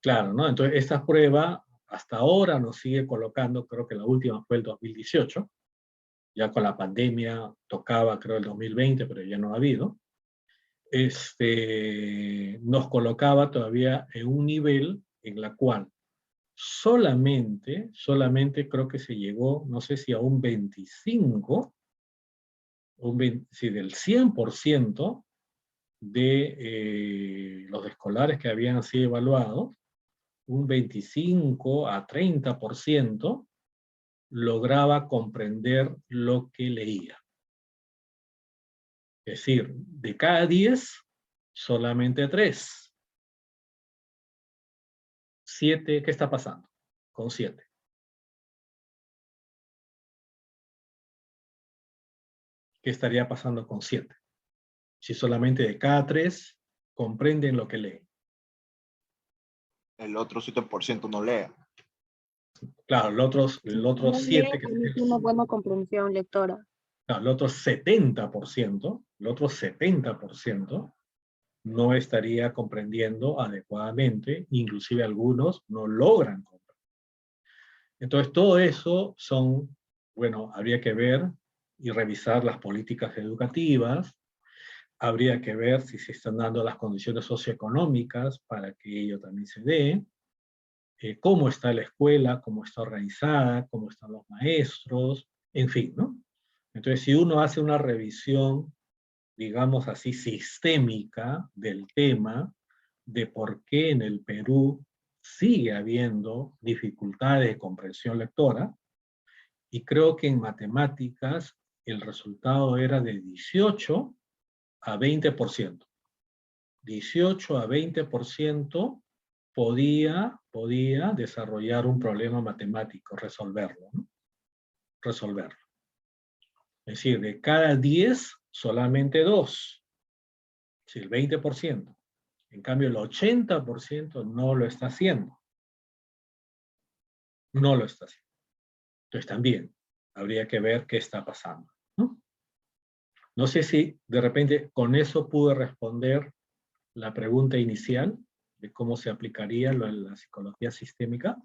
Claro, ¿no? Entonces, esta prueba hasta ahora nos sigue colocando, creo que la última fue el 2018, ya con la pandemia tocaba, creo, el 2020, pero ya no ha habido. Nos colocaba todavía en un nivel en la cual solamente creo que se llegó, no sé si a un 25, si del 100% de los escolares que habían sido evaluados, un 25 a 30% lograba comprender lo que leía. Es decir, de cada 10, solamente 3. 7, ¿qué está pasando con 7? ¿Qué estaría pasando con 7? Si solamente de cada 3 comprenden lo que leen. El otro 7% no lee. Claro, el otro 7, que Tiene una buena comprensión lectora. claro, el otro 70% no estaría comprendiendo adecuadamente, inclusive algunos no logran comprender. Entonces todo eso son, bueno, habría que ver y revisar las políticas educativas, habría que ver si se están dando las condiciones socioeconómicas para que ello también se dé, cómo está la escuela, cómo está organizada, cómo están los maestros, en fin, ¿no? Entonces, si uno hace una revisión, digamos así, sistémica del tema, de por qué en el Perú sigue habiendo dificultades de comprensión lectora, y creo que en matemáticas el resultado era de 18 a 20%. 18 a 20% podía desarrollar un problema matemático, resolverlo, ¿no? Resolverlo. Es decir, de cada 10, solamente 2. Es decir, el 20%. En cambio, el 80% no lo está haciendo. No lo está haciendo. Entonces también habría que ver qué está pasando, ¿no? No sé si de repente con eso pude responder la pregunta inicial de cómo se aplicaría lo de la psicología sistémica.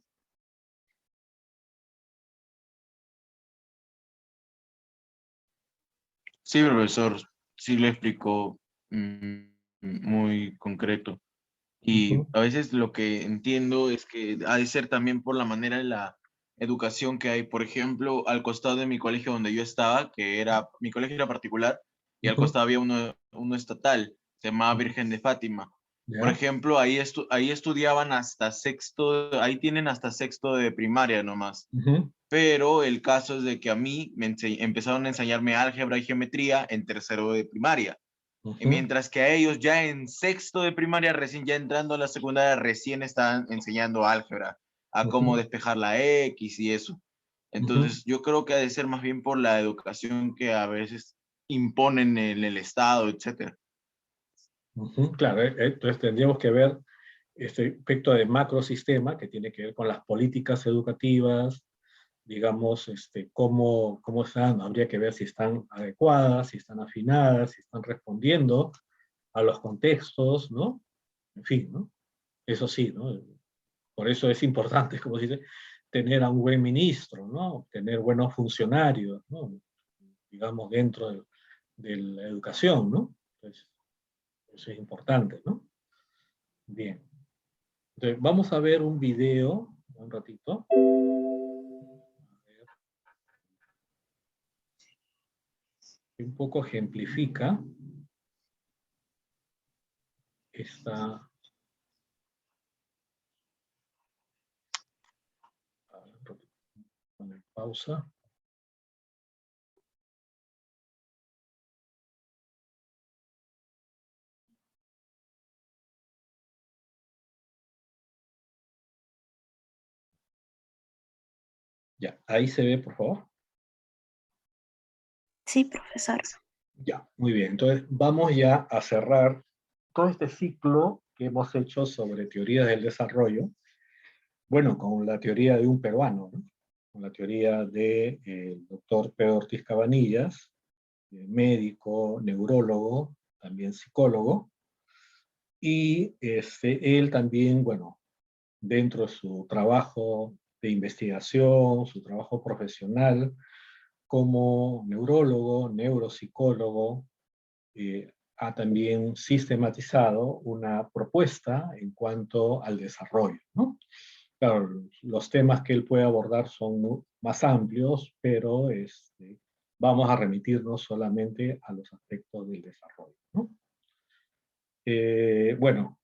Sí, profesor. Sí lo explicó muy concreto. Y a veces lo que entiendo es que ha de ser también por la manera de la educación que hay. Por ejemplo, al costado de mi colegio donde yo estaba, mi colegio era particular, y al costado había uno estatal, se llamaba Virgen de Fátima. Por ¿Ya? ejemplo, ahí estudiaban hasta sexto, ahí tienen hasta sexto de primaria nomás. Pero el caso es de que a mí empezaron a enseñarme álgebra y geometría en tercero de primaria. Y mientras que a ellos ya en sexto de primaria, recién ya entrando a la secundaria, recién estaban enseñando álgebra, a cómo despejar la X y eso. Entonces yo creo que ha de ser más bien por la educación que a veces imponen en el Estado, etc. Claro, entonces tendríamos que ver este aspecto de macrosistema que tiene que ver con las políticas educativas, digamos, cómo están, habría que ver si están adecuadas, si están afinadas, si están respondiendo a los contextos, ¿no? En fin, ¿no? Eso sí, ¿no? Por eso es importante, como se dice, tener a un buen ministro, ¿no? Tener buenos funcionarios, ¿no? Digamos, dentro de la educación, ¿no? Entonces, eso es importante, ¿no? Bien. Entonces, vamos a ver un video, un ratito. Que un poco ejemplifica esta... Poner pausa. Ya, ahí se ve, por favor. Sí, profesor. Ya, muy bien. Entonces, vamos ya a cerrar todo este ciclo que hemos hecho sobre teorías del desarrollo, bueno, con la teoría de un peruano, ¿no? Con la teoría del doctor Pedro Ortiz Cabanillas, médico, neurólogo, también psicólogo, y él también, bueno, dentro de su trabajo de investigación, su trabajo profesional, como neurólogo, neuropsicólogo, ha también sistematizado una propuesta en cuanto al desarrollo, ¿no? Claro, los temas que él puede abordar son más amplios, pero vamos a remitirnos solamente a los aspectos del desarrollo, ¿no? Bueno,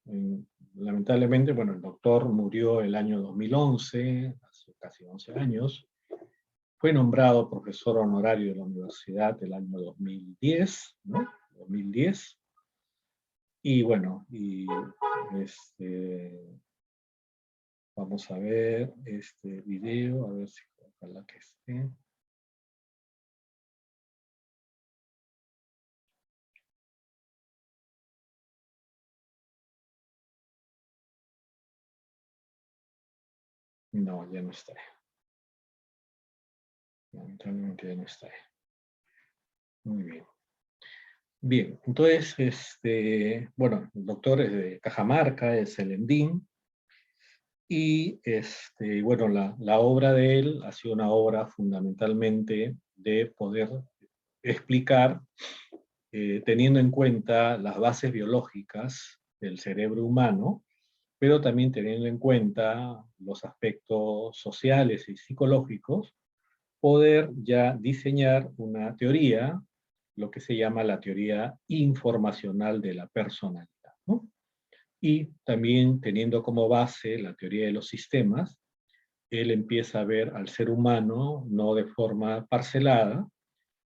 lamentablemente, bueno, el doctor murió el año 2011, hace casi 11 años. Fue nombrado profesor honorario de la universidad el año 2010, ¿no? 2010. Y bueno, vamos a ver este video, a ver si ojalá que esté. No, ya no está. Lamentablemente ya no está. Muy bien. Bien, entonces, bueno, el doctor es de Cajamarca, es el ENDIN, y bueno, la obra de él ha sido una obra fundamentalmente de poder explicar, teniendo en cuenta las bases biológicas del cerebro humano, pero también teniendo en cuenta los aspectos sociales y psicológicos, poder ya diseñar una teoría, lo que se llama la teoría informacional de la personalidad, ¿no? Y también teniendo como base la teoría de los sistemas, él empieza a ver al ser humano no de forma parcelada.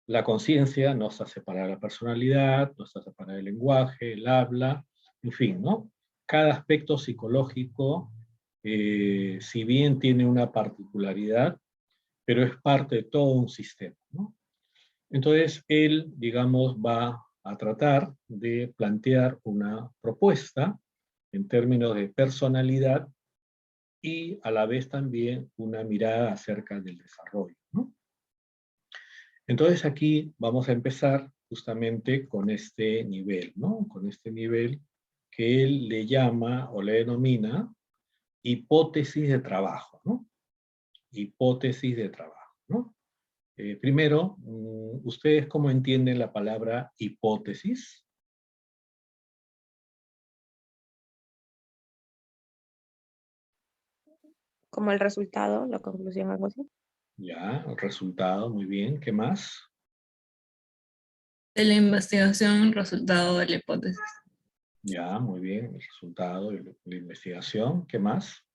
La conciencia nos hace separar la personalidad, nos hace separar el lenguaje, el habla, en fin, ¿no? Cada aspecto psicológico, si bien tiene una particularidad, pero es parte de todo un sistema, ¿no? Entonces, él, digamos, va a tratar de plantear una propuesta en términos de personalidad y a la vez también una mirada acerca del desarrollo, ¿no? Entonces aquí vamos a empezar justamente con este nivel, ¿no? Con este nivel que él le llama o le denomina hipótesis de trabajo, ¿no? Hipótesis de trabajo, ¿no? Primero, ¿ustedes cómo entienden la palabra hipótesis? Como el resultado, la conclusión, algo así. Ya, el resultado, muy bien. ¿Qué más? De la investigación, resultado de la hipótesis. Ya, muy bien, el resultado de la investigación. ¿Qué más?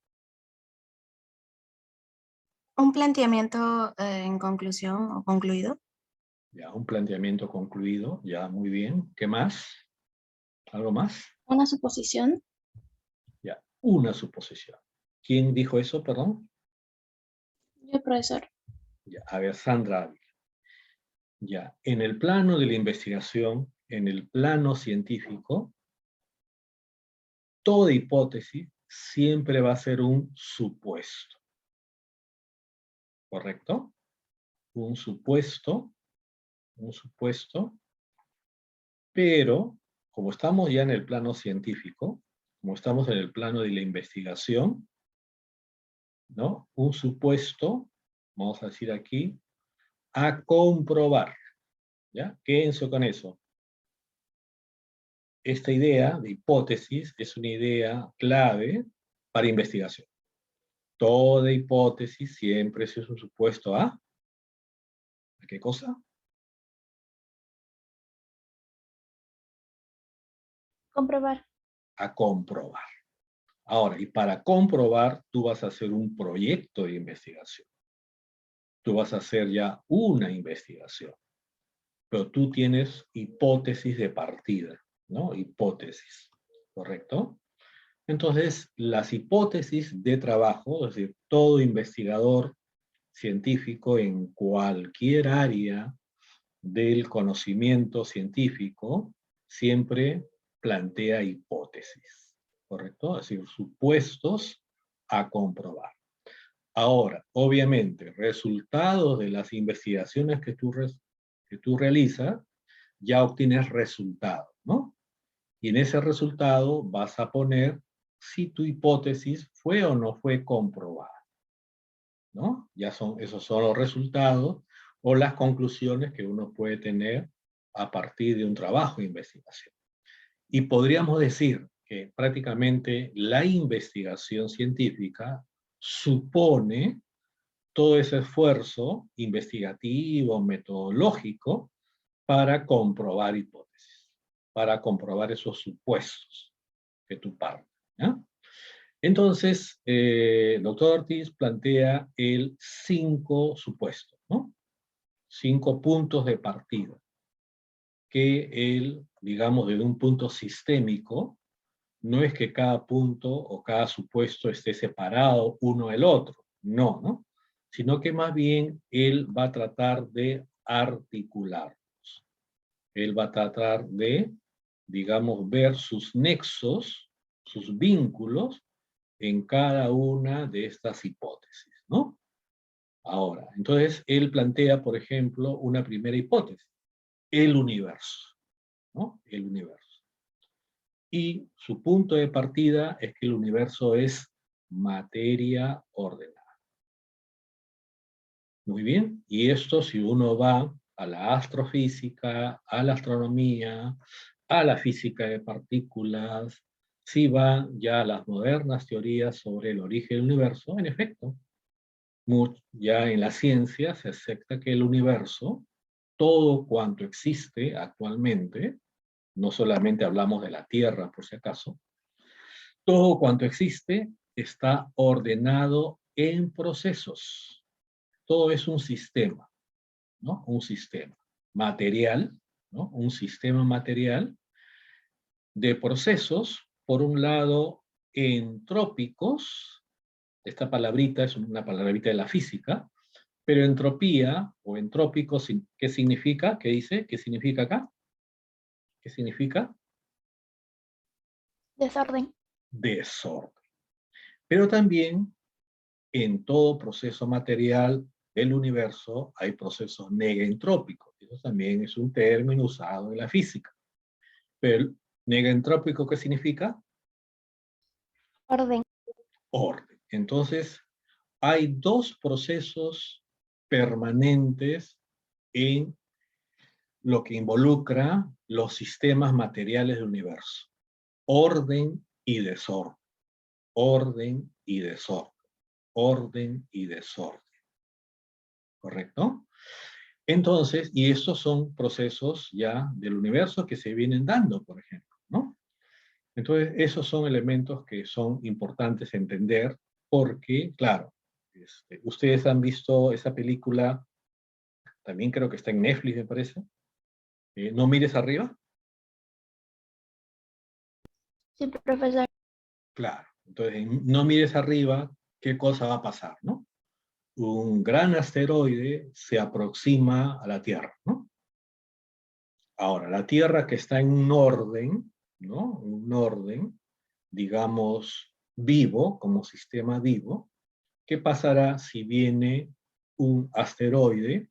Un planteamiento en conclusión o concluido. Ya, un planteamiento concluido. Ya, muy bien. ¿Qué más? ¿Algo más? Una suposición. Ya, una suposición. ¿Quién dijo eso, perdón? Yo, profesor. Ya, a ver, Sandra Ávila. Ya, en el plano de la investigación, en el plano científico, toda hipótesis siempre va a ser un supuesto. ¿correcto? Un supuesto, pero como estamos ya en el plano científico, como estamos en el plano de la investigación, ¿no? Un supuesto, vamos a decir aquí, a comprobar, ¿ya? Quédense con eso. Esta idea de hipótesis es una idea clave para investigación. Toda hipótesis siempre es un supuesto ¿a qué cosa? Comprobar. A comprobar. Ahora, y para comprobar, tú vas a hacer un proyecto de investigación. Tú vas a hacer ya una investigación. Pero tú tienes hipótesis de partida, ¿no? Hipótesis, ¿correcto? Entonces, las hipótesis de trabajo, es decir, todo investigador científico en cualquier área del conocimiento científico siempre plantea hipótesis, ¿correcto? Es decir, supuestos a comprobar. Ahora, obviamente, resultados de las investigaciones que tú realizas, ya obtienes resultados, ¿no? Y en ese resultado vas a poner si tu hipótesis fue o no fue comprobada, ¿no? Esos son los resultados o las conclusiones que uno puede tener a partir de un trabajo de investigación. Y podríamos decir que prácticamente la investigación científica supone todo ese esfuerzo investigativo, metodológico, para comprobar hipótesis, para comprobar esos supuestos que tú partes, ¿ya? Entonces, el doctor Ortiz plantea el 5 supuestos, ¿no? 5 puntos de partida, que él, digamos, desde un punto sistémico, no es que cada punto o cada supuesto esté separado uno del otro, no, ¿no? Sino que más bien él va a tratar de articularlos. Él va a tratar de, digamos, ver sus nexos, sus vínculos en cada una de estas hipótesis, ¿no? Ahora, entonces él plantea, por ejemplo, una primera hipótesis, el universo, ¿no? El universo. Y su punto de partida es que el universo es materia ordenada. Muy bien, y esto si uno va a la astrofísica, a la astronomía, a la física de partículas, si va ya a las modernas teorías sobre el origen del universo, en efecto, ya en la ciencia se acepta que el universo, todo cuanto existe actualmente, no solamente hablamos de la Tierra por si acaso, todo cuanto existe está ordenado en procesos. Todo es un sistema, ¿no? Un sistema material, ¿no? Un sistema material de procesos, por un lado, entrópicos. Esta palabrita es una palabrita de la física, pero entropía o entrópico, ¿qué significa? ¿Qué dice? ¿Qué significa acá? ¿Qué significa? Desorden. Desorden. Pero también en todo proceso material del universo hay procesos negaentrópicos. Eso también es un término usado en la física. Pero negaentrópico, ¿qué significa? Orden. Orden. Entonces, hay dos procesos permanentes en lo que involucra los sistemas materiales del universo. Orden y desorden. Orden y desorden. Orden y desorden. ¿Correcto? Entonces, y estos son procesos ya del universo que se vienen dando, por ejemplo, ¿no? Entonces, esos son elementos que son importantes entender porque, claro, ustedes han visto esa película, también creo que está en Netflix, me parece, ¿No mires arriba? Sí, profesor. Claro. Entonces, en No mires arriba, ¿qué cosa va a pasar, no? Un gran asteroide se aproxima a la Tierra, ¿no? Ahora, la Tierra que está en un orden, ¿no? Un orden, digamos, vivo, como sistema vivo, ¿qué pasará si viene un asteroide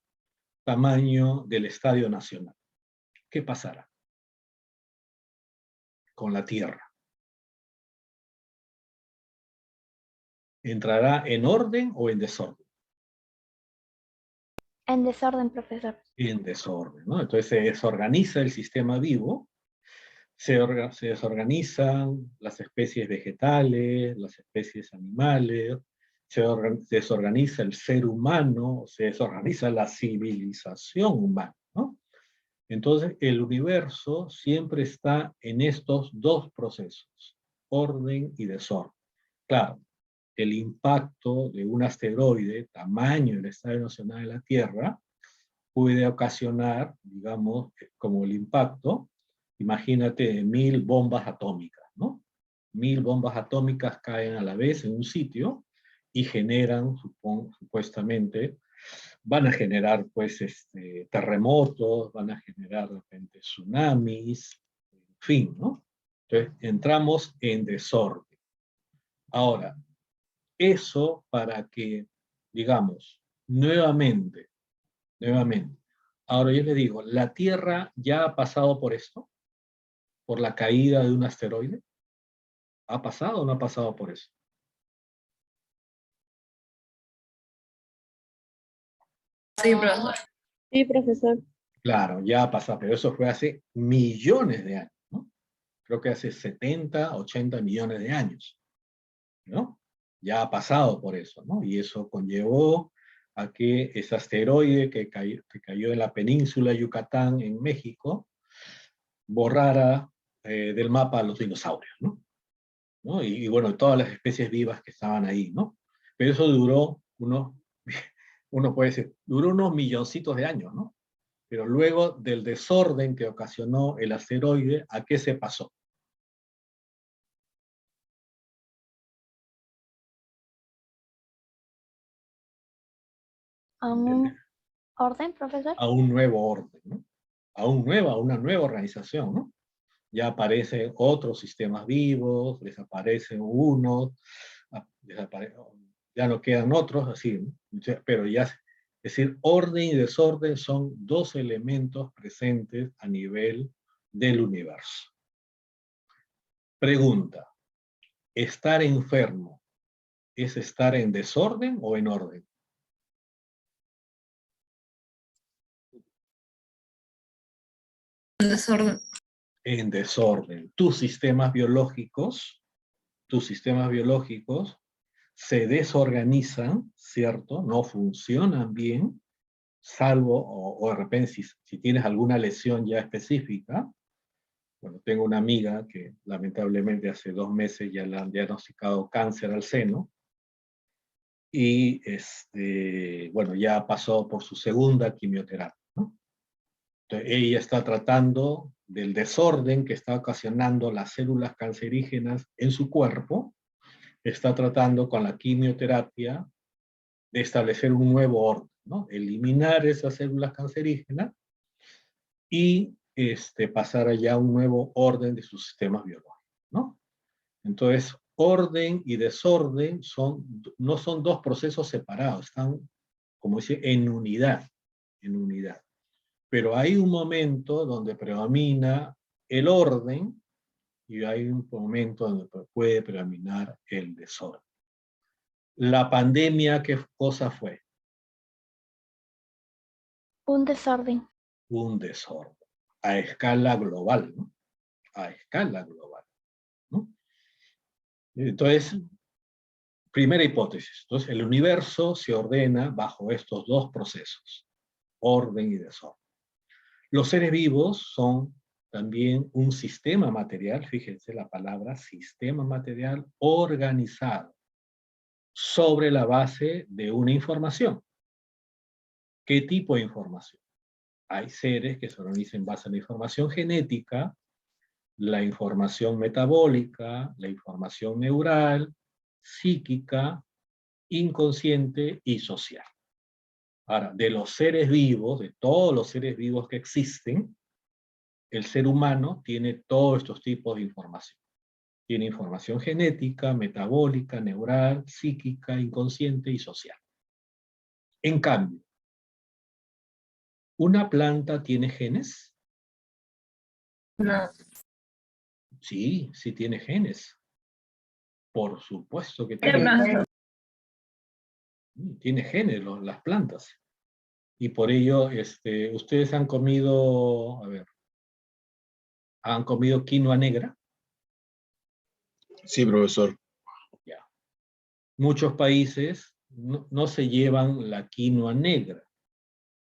tamaño del Estadio Nacional. ¿Qué pasará con la Tierra? ¿Entrará en orden o en desorden? En desorden, profesor. En desorden, ¿no? Entonces se desorganiza el sistema vivo, se desorganizan las especies vegetales, las especies animales, se desorganiza el ser humano, se desorganiza la civilización humana, ¿no? Entonces el universo siempre está en estos dos procesos, orden y desorden. Claro, el impacto de un asteroide tamaño del Estadio Nacional de la Tierra puede ocasionar, digamos, como el impacto, imagínate 1000 bombas atómicas, ¿no? 1000 bombas atómicas caen a la vez en un sitio y generan, supuestamente, van a generar, pues, terremotos, van a generar, de repente, tsunamis, en fin, ¿no? Entonces, entramos en desorden. Ahora, eso para que, digamos, nuevamente, ahora yo les digo, ¿la Tierra ya ha pasado por esto? ¿Por la caída de un asteroide? ¿Ha pasado o no ha pasado por eso? Sí, profesor. Sí, profesor. Claro, ya ha pasado, pero eso fue hace millones de años, ¿no? Creo que hace 70, 80 millones de años, ¿no? Ya ha pasado por eso, ¿no? Y eso conllevó a que ese asteroide que cayó en la península de Yucatán, en México, borrara del mapa a los dinosaurios, ¿no? ¿No? Y bueno, todas las especies vivas que estaban ahí, ¿no? Pero eso duró uno puede decir, duró unos milloncitos de años, ¿no? Pero luego del desorden que ocasionó el asteroide, ¿a qué se pasó? ¿A un orden, profesor? A un nuevo orden, ¿no? A una nueva organización, ¿no? Ya aparecen otros sistemas vivos, desaparecen unos, ya no quedan otros, así, ¿no? Pero ya, es decir, orden y desorden son dos elementos presentes a nivel del universo. Pregunta, ¿estar enfermo es estar en desorden o en orden? En desorden. En desorden. Tus sistemas biológicos se desorganizan, ¿cierto? No funcionan bien, salvo, o de repente si tienes alguna lesión ya específica. Bueno, tengo una amiga que lamentablemente hace 2 meses ya le han diagnosticado cáncer al seno, y bueno, ya pasó por su segunda quimioterapia, ¿no? Entonces, ella está tratando del desorden que está ocasionando las células cancerígenas en su cuerpo, está tratando con la quimioterapia de establecer un nuevo orden, ¿no? Eliminar esas células cancerígenas y pasar allá a un nuevo orden de sus sistemas biológicos, ¿no? Entonces, orden y desorden no son dos procesos separados, están, como dice, en unidad, en unidad. Pero hay un momento donde predomina el orden y hay un momento donde puede predominar el desorden. La pandemia, ¿qué cosa fue? Un desorden. Un desorden a escala global, ¿no? A escala global, ¿no? Entonces, primera hipótesis. Entonces, el universo se ordena bajo estos dos procesos, orden y desorden. Los seres vivos son también un sistema material, fíjense la palabra, sistema material organizado sobre la base de una información. ¿Qué tipo de información? Hay seres que se organizan en base a la información genética, la información metabólica, la información neural, psíquica, inconsciente y social. Ahora, de los seres vivos, de todos los seres vivos que existen, el ser humano tiene todos estos tipos de información. Tiene información genética, metabólica, neural, psíquica, inconsciente y social. En cambio, ¿una planta tiene genes? No. Sí, sí tiene genes. Por supuesto que Pero, tiene. profesor, Tiene genes las plantas. Y por ello, ustedes han comido, a ver, ¿han comido quinoa negra? Sí, profesor. Ya. Muchos países no se llevan la quinoa negra,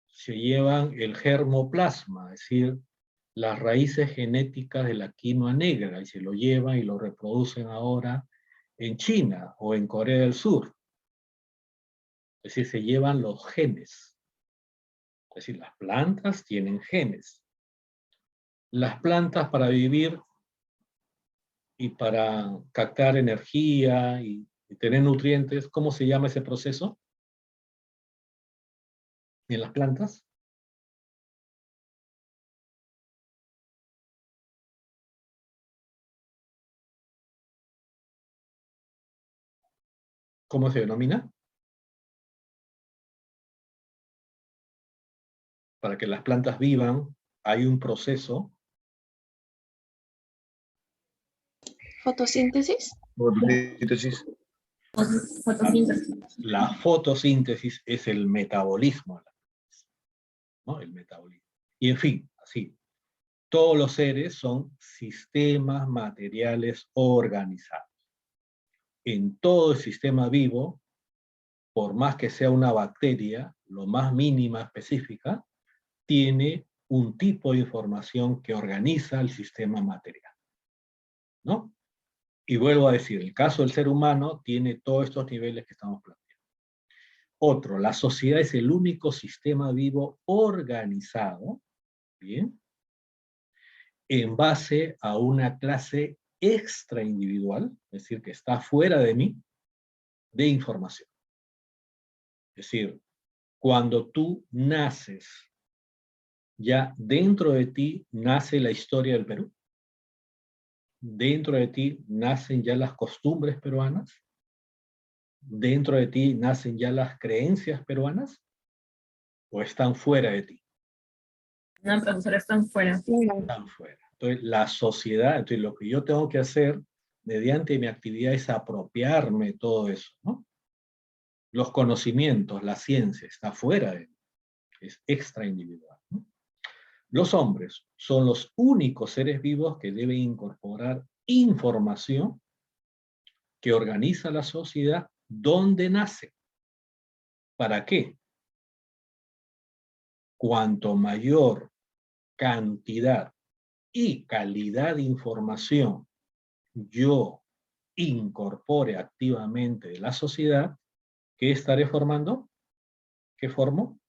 se llevan el germoplasma, es decir, las raíces genéticas de la quinoa negra, y se lo llevan y lo reproducen ahora en China o en Corea del Sur. Es decir, se llevan los genes. Es decir, las plantas tienen genes. Las plantas para vivir y para captar energía y tener nutrientes, ¿cómo se llama ese proceso en las plantas? ¿Cómo se denomina? Para que las plantas vivan, hay un proceso. ¿Fotosíntesis? Fotosíntesis. fotosíntesis. La fotosíntesis es el metabolismo, ¿no? El metabolismo. Y en fin, así. Todos los seres son sistemas materiales organizados. En todo el sistema vivo, por más que sea una bacteria, lo más mínima específica, tiene un tipo de información que organiza el sistema material, ¿no? Y vuelvo a decir, el caso del ser humano tiene todos estos niveles que estamos planteando. Otro, la sociedad es el único sistema vivo organizado, ¿bien?, en base a una clase extraindividual, es decir, que está fuera de mí, de información. Es decir, cuando tú naces, ya dentro de ti nace la historia del Perú, dentro de ti nacen ya las costumbres peruanas, dentro de ti nacen ya las creencias peruanas, o están fuera de ti. No, profesor, están fuera. Están fuera. Entonces, la sociedad, entonces lo que yo tengo que hacer mediante mi actividad es apropiarme de todo eso, ¿no? Los conocimientos, la ciencia, está fuera de mí, es extraindividual, ¿no? Los hombres son los únicos seres vivos que deben incorporar información que organiza la sociedad donde nace. ¿Para qué? Cuanto mayor cantidad y calidad de información yo incorpore activamente de la sociedad, ¿qué estaré formando? ¿Qué formo?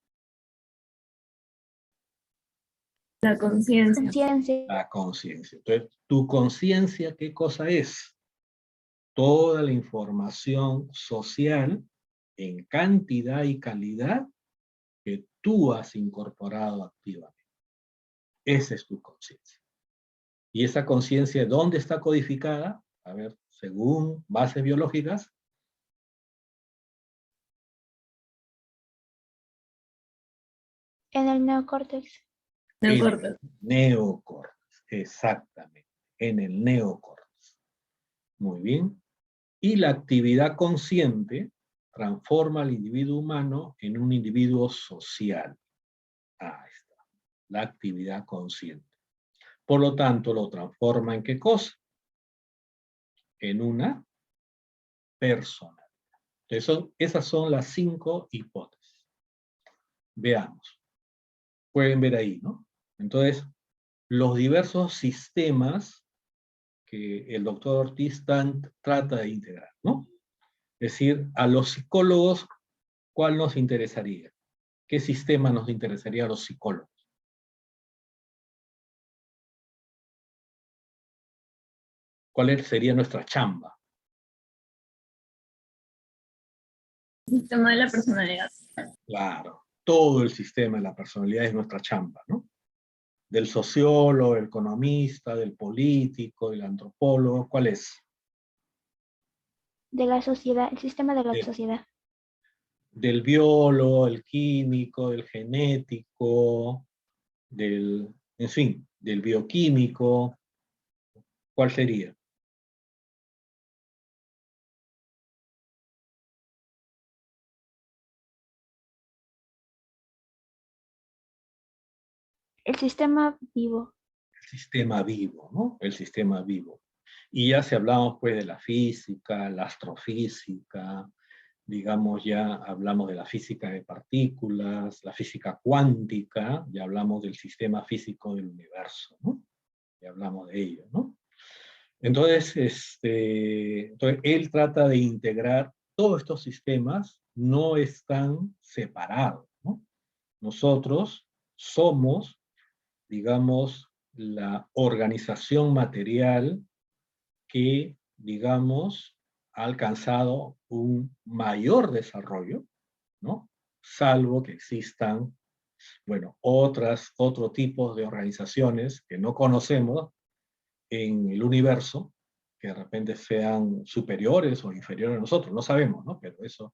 La conciencia. Conciencia. La conciencia. Entonces, ¿tu conciencia qué cosa es? Toda la información social en cantidad y calidad que tú has incorporado activamente. Esa es tu conciencia. ¿Y esa conciencia dónde está codificada? A ver, según bases biológicas. En el neocórtex. Neocórtex. Neocórtex, exactamente, en el neocórtex. Muy bien. Y la actividad consciente transforma al individuo humano en un individuo social. Ahí está, la actividad consciente. Por lo tanto, lo transforma ¿en qué cosa? En una personalidad. Entonces, esas son las 5 hipótesis. Veamos. Pueden ver ahí, ¿no? Entonces, los diversos sistemas que el doctor Ortiz trata de integrar, ¿no? Es decir, a los psicólogos, ¿cuál nos interesaría? ¿Qué sistema nos interesaría a los psicólogos? ¿Cuál sería nuestra chamba? Sistema de la personalidad. Claro, todo el sistema de la personalidad es nuestra chamba, ¿no? Del sociólogo, del economista, del político, del antropólogo, ¿cuál es? De la sociedad, el sistema de la sociedad. del biólogo, el químico, del genético, en fin, del bioquímico, ¿cuál sería? El sistema vivo. El sistema vivo, ¿no? El sistema vivo. Y ya si hablamos pues de la física, la astrofísica, digamos ya hablamos de la física de partículas, la física cuántica, ya hablamos del sistema físico del universo, ¿no? Ya hablamos de ello, ¿no? Entonces, entonces él trata de integrar todos estos sistemas, no están separados, ¿no? Nosotros somos, digamos, la organización material que, digamos, ha alcanzado un mayor desarrollo, ¿no? Salvo que existan, bueno, otros tipos de organizaciones que no conocemos en el universo, que de repente sean superiores o inferiores a nosotros, no sabemos, ¿no? Pero eso,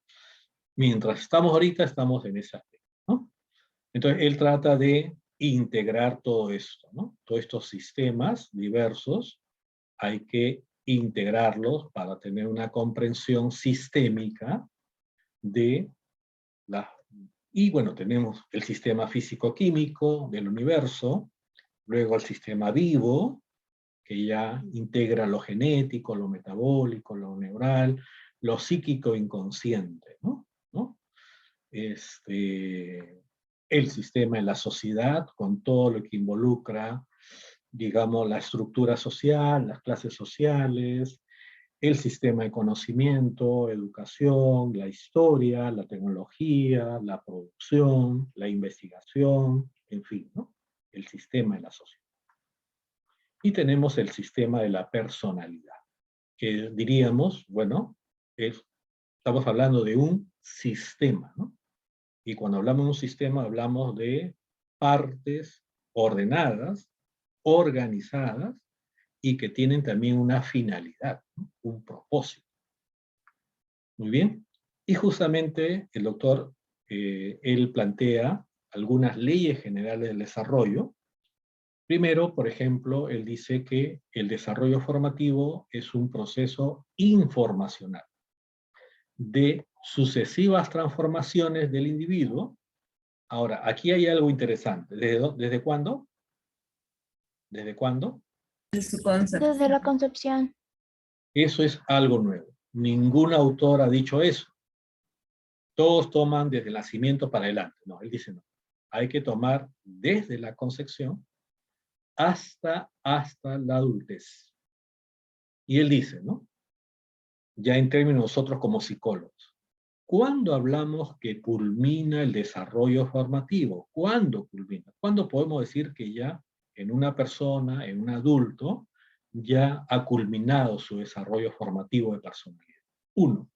mientras estamos ahorita, estamos en ese aspecto, ¿no? Entonces, él trata de integrar todo esto, ¿no? Todos estos sistemas diversos, hay que integrarlos para tener una comprensión sistémica de la... Y bueno, tenemos el sistema físico-químico del universo, luego el sistema vivo, que ya integra lo genético, lo metabólico, lo neural, lo psíquico inconsciente, ¿no? El sistema en la sociedad, con todo lo que involucra, digamos, la estructura social, las clases sociales, el sistema de conocimiento, educación, la historia, la tecnología, la producción, la investigación, en fin, ¿no? El sistema de la sociedad. Y tenemos el sistema de la personalidad, que diríamos, bueno, estamos hablando de un sistema, ¿no? Y cuando hablamos de un sistema, hablamos de partes ordenadas, organizadas, y que tienen también una finalidad, ¿no? Un propósito. Muy bien. Y justamente el doctor, él plantea algunas leyes generales del desarrollo. Primero, por ejemplo, él dice que el desarrollo formativo es un proceso informacional de sucesivas transformaciones del individuo. Ahora, aquí hay algo interesante. ¿Desde cuándo? ¿Desde cuándo? Desde la concepción. Eso es algo nuevo. Ningún autor ha dicho eso. Todos toman desde el nacimiento para adelante. No, él dice no. Hay que tomar desde la concepción hasta la adultez. Y él dice, ¿no? Ya en términos nosotros como psicólogos, ¿cuándo hablamos que culmina el desarrollo formativo? ¿Cuándo culmina? ¿Cuándo podemos decir que ya en una persona, en un adulto, ya ha culminado su desarrollo formativo de personalidad? 1.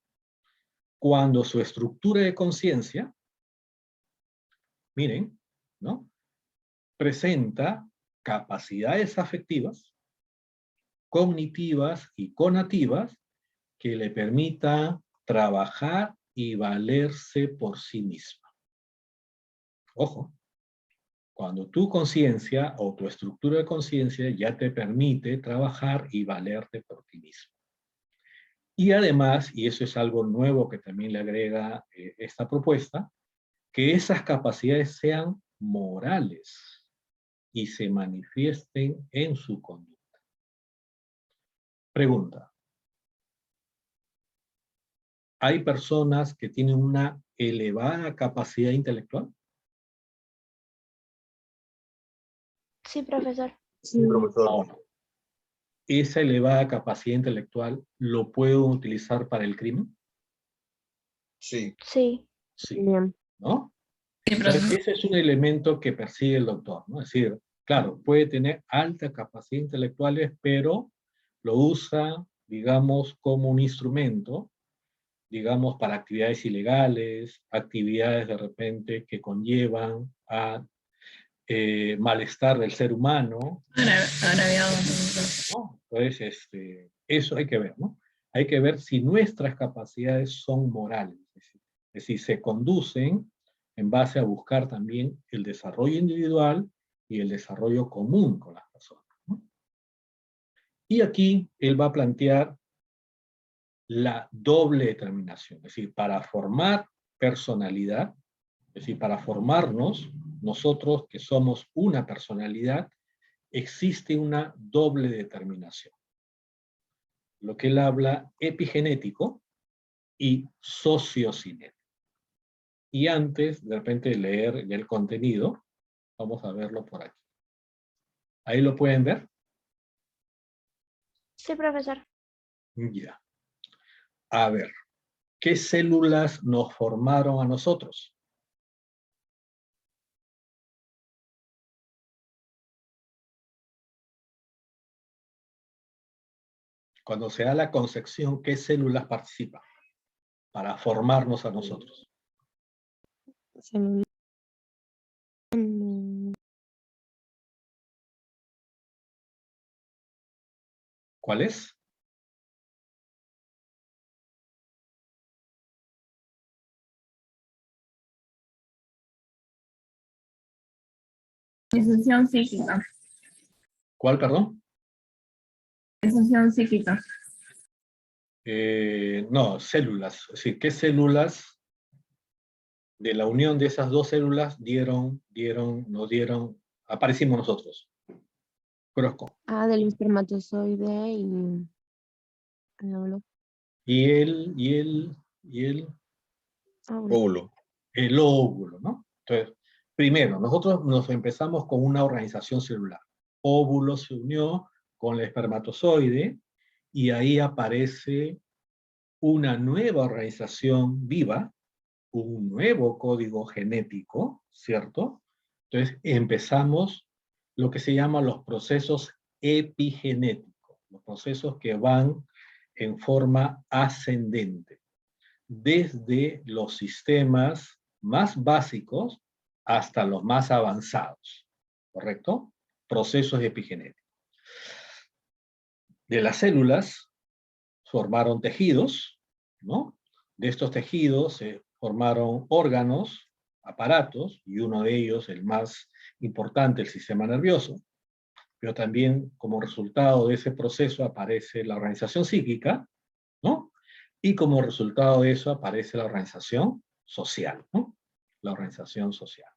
Cuando su estructura de conciencia, miren, ¿no? Presenta capacidades afectivas, cognitivas y conativas que le permita trabajar y valerse por sí misma. Ojo, cuando tu conciencia o tu estructura de conciencia ya te permite trabajar y valerte por ti mismo. Y además, y eso es algo nuevo que también le agrega esta propuesta, que esas capacidades sean morales y se manifiesten en su conducta. Pregunta. ¿Hay personas que tienen una elevada capacidad intelectual? Sí, profesor. Sí, profesor. Ahora, ¿esa elevada capacidad intelectual lo puedo utilizar para el crimen? Sí. Sí. Sí, Bien. ¿no? Sí, Entonces, profesor. ese es un elemento que persigue el doctor, ¿no? Es decir, claro, puede tener alta capacidad intelectuales, pero lo usa, digamos, como un instrumento, digamos, para actividades ilegales, actividades de repente que conllevan a malestar del ser humano, Agraviado. ¿no? Entonces, eso hay que ver, ¿no? Hay que ver si nuestras capacidades son morales, es decir, Es decir, se conducen en base a buscar también el desarrollo individual y el desarrollo común con las personas, ¿no? Y aquí él va a plantear la doble determinación, es decir, para formar personalidad, es decir, para formarnos, nosotros que somos una personalidad, existe una doble determinación. Lo que él habla epigenético y sociocinético. Y antes, de repente, de leer ya el contenido, vamos a verlo por aquí. ¿Ahí lo pueden ver? Sí, profesor. Ya. A ver, ¿qué células nos formaron a nosotros? Cuando se da la concepción, ¿qué células participan para formarnos a nosotros? ¿Cuál es? Disfunción psíquica. ¿Cuál, perdón? Disfunción psíquica. No, células. Es decir, ¿qué células de la unión de esas dos células aparecimos nosotros? Crosco. Ah, del espermatozoide y el óvulo. Y el Óvulo. el óvulo, ¿no? Entonces, primero, nosotros nos empezamos con una organización celular. Óvulo se unió con el espermatozoide y ahí aparece una nueva organización viva, un nuevo código genético, ¿cierto? Entonces empezamos lo que se llaman los procesos epigenéticos, los procesos que van en forma ascendente, desde los sistemas más básicos hasta los más avanzados, ¿correcto? Procesos epigenéticos. De las células formaron tejidos, ¿no? De estos tejidos se formaron órganos, aparatos, y uno de ellos, el más importante, el sistema nervioso, pero también como resultado de ese proceso aparece la organización psíquica, ¿no? Y como resultado de eso aparece la organización social, ¿no? La organización social.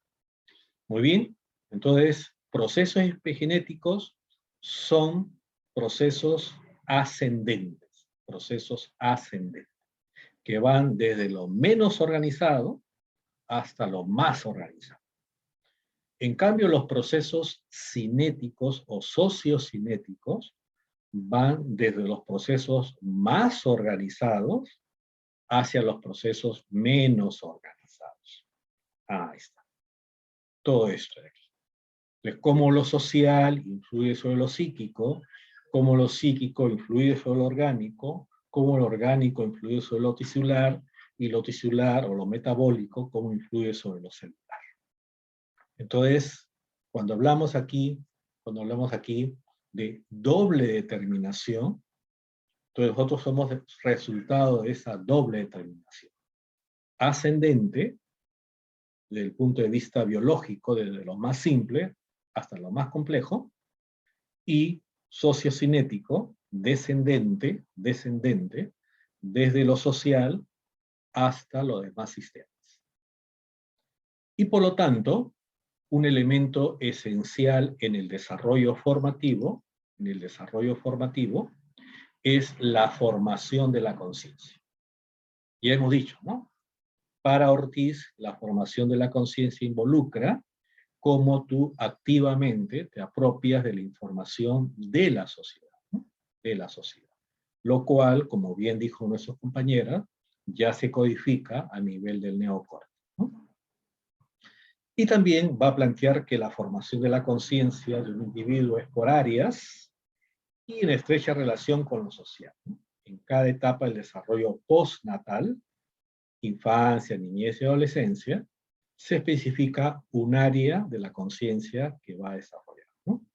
Muy bien, entonces, procesos epigenéticos son procesos ascendentes, que van desde lo menos organizado hasta lo más organizado. En cambio, los procesos cinéticos o sociocinéticos van desde los procesos más organizados hacia los procesos menos organizados. Ahí está. Todo esto de aquí. Entonces, cómo lo social influye sobre lo psíquico, cómo lo psíquico influye sobre lo orgánico, cómo lo orgánico influye sobre lo tisular, y lo tisular o lo metabólico, cómo influye sobre lo celular. Entonces, cuando hablamos aquí de doble determinación, entonces nosotros somos resultado de esa doble determinación. Ascendente, desde el punto de vista biológico, desde lo más simple hasta lo más complejo, y sociocinético, descendente, desde lo social hasta los demás sistemas. Y por lo tanto, un elemento esencial en el desarrollo formativo, es la formación de la conciencia. Ya hemos dicho, ¿no? Para Ortiz, la formación de la conciencia involucra cómo tú activamente te apropias de la información de la sociedad, ¿no? De la sociedad. Lo cual, como bien dijo nuestra compañera, ya se codifica a nivel del neocórtex, ¿no? Y también va a plantear que la formación de la conciencia de un individuo es por áreas y en estrecha relación con lo social, ¿no? En cada etapa del desarrollo postnatal, infancia, niñez y adolescencia, se especifica un área de la conciencia que va a desarrollar, ¿no?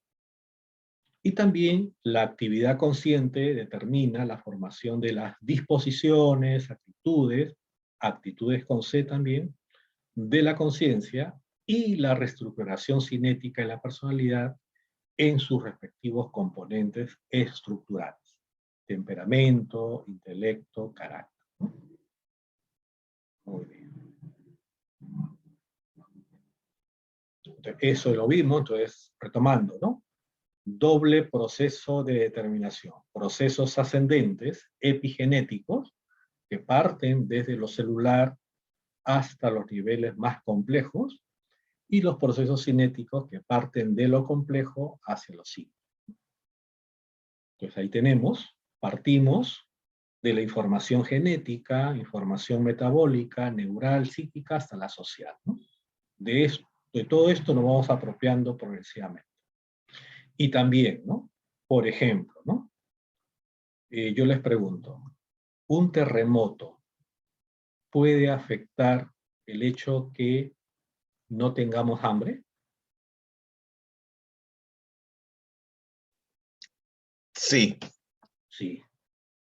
Y también la actividad consciente determina la formación de las disposiciones, actitudes actitudes con C también, de la conciencia y la reestructuración cinética de la personalidad en sus respectivos componentes estructurales: temperamento, intelecto, carácter, ¿no? Muy bien. Entonces, eso lo vimos, entonces, retomando, ¿no? Doble proceso de determinación: procesos ascendentes, epigenéticos, que parten desde lo celular hasta los niveles más complejos, y los procesos cinéticos que parten de lo complejo hacia lo simple. Entonces ahí partimos de la información genética, información metabólica, neural, psíquica, hasta la social, ¿no? De todo esto nos vamos apropiando progresivamente. Y también, ¿no? Por ejemplo, ¿no? Yo les pregunto, ¿un terremoto puede afectar el hecho que no tengamos hambre? Sí. Sí,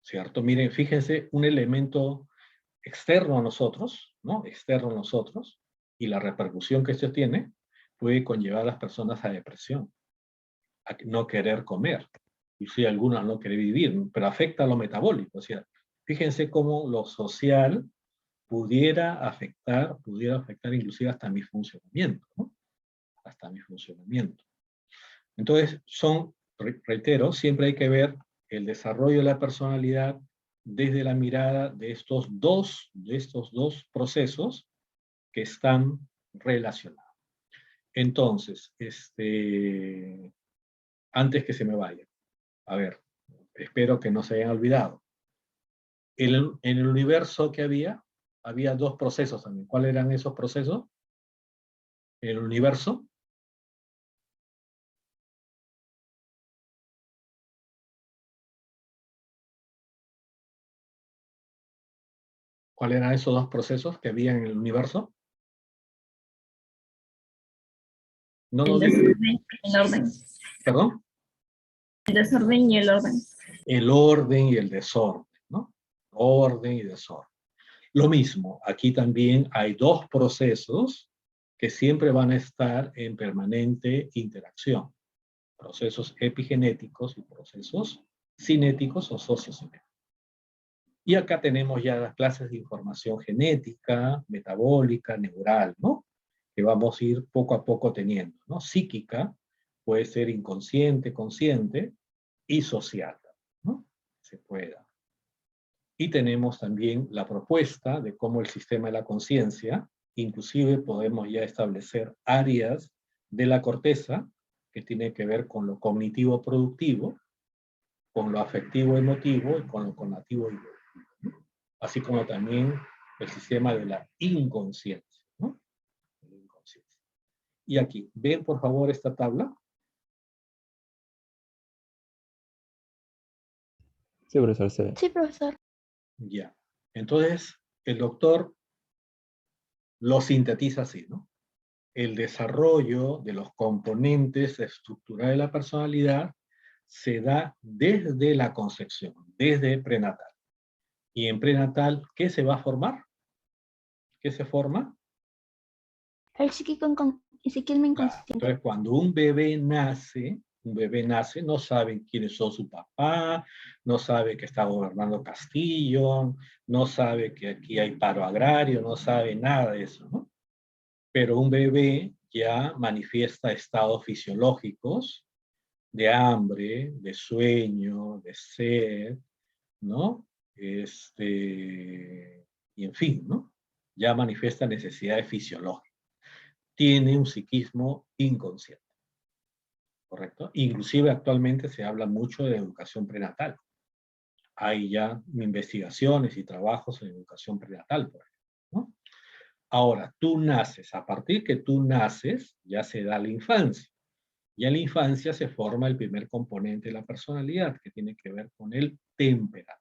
¿cierto? Miren, fíjense, un elemento externo a nosotros, ¿no? Externo a nosotros, y la repercusión que esto tiene, puede conllevar a las personas a depresión, a no querer comer, y si algunas no quieren vivir, pero afecta a lo metabólico. O sea, fíjense cómo lo social pudiera afectar inclusive hasta mi funcionamiento, ¿no? Hasta mi funcionamiento. Entonces, reitero, siempre hay que ver el desarrollo de la personalidad desde la mirada de estos dos procesos que están relacionados. Entonces, antes que se me vaya, a ver, espero que no se hayan olvidado. En el universo que había dos procesos también. ¿Cuáles eran esos procesos? En el universo. ¿Cuáles eran esos dos procesos que había en el universo? No, El desorden y el orden. ¿Perdón? El desorden y el orden. El orden y el desorden, ¿no? Orden y desorden. Lo mismo, aquí también hay dos procesos que siempre van a estar en permanente interacción: procesos epigenéticos y procesos cinéticos o sociocinéticos. Y acá tenemos ya las clases de información genética, metabólica, neural, ¿no? Que vamos a ir poco a poco teniendo, ¿no? Psíquica, puede ser inconsciente, consciente, y social, ¿no? Se puede dar. Y tenemos también la propuesta de cómo el sistema de la conciencia, inclusive podemos ya establecer áreas de la corteza que tiene que ver con lo cognitivo productivo, con lo afectivo emotivo y con lo cognitivo y ¿no? Así como también el sistema de la inconsciencia, ¿no? La inconsciencia. Y aquí, ven por favor esta tabla. Sí, profesor, se ve. Sí, profesor. Ya. Entonces, el doctor lo sintetiza así, ¿no? El desarrollo de los componentes estructurales de la personalidad se da desde la concepción, desde prenatal. Y en prenatal, ¿qué se va a formar? ¿Qué se forma? El psíquico psiquismo inconsciente. Entonces, cuando un bebé nace, no sabe quiénes son su papá, no sabe que está gobernando Castillo, no sabe que aquí hay paro agrario, no sabe nada de eso, ¿no? Pero un bebé ya manifiesta estados fisiológicos de hambre, de sueño, de sed, ¿no? Y en fin, ¿no? Ya manifiesta necesidades fisiológicas. Tiene un psiquismo inconsciente, ¿correcto? Inclusive actualmente se habla mucho de educación prenatal. Hay ya investigaciones y trabajos en educación prenatal, por ejemplo, ¿no? Ahora, tú naces, a partir que tú naces, ya se da la infancia. Y en la infancia se forma el primer componente de la personalidad, que tiene que ver con el temperamento.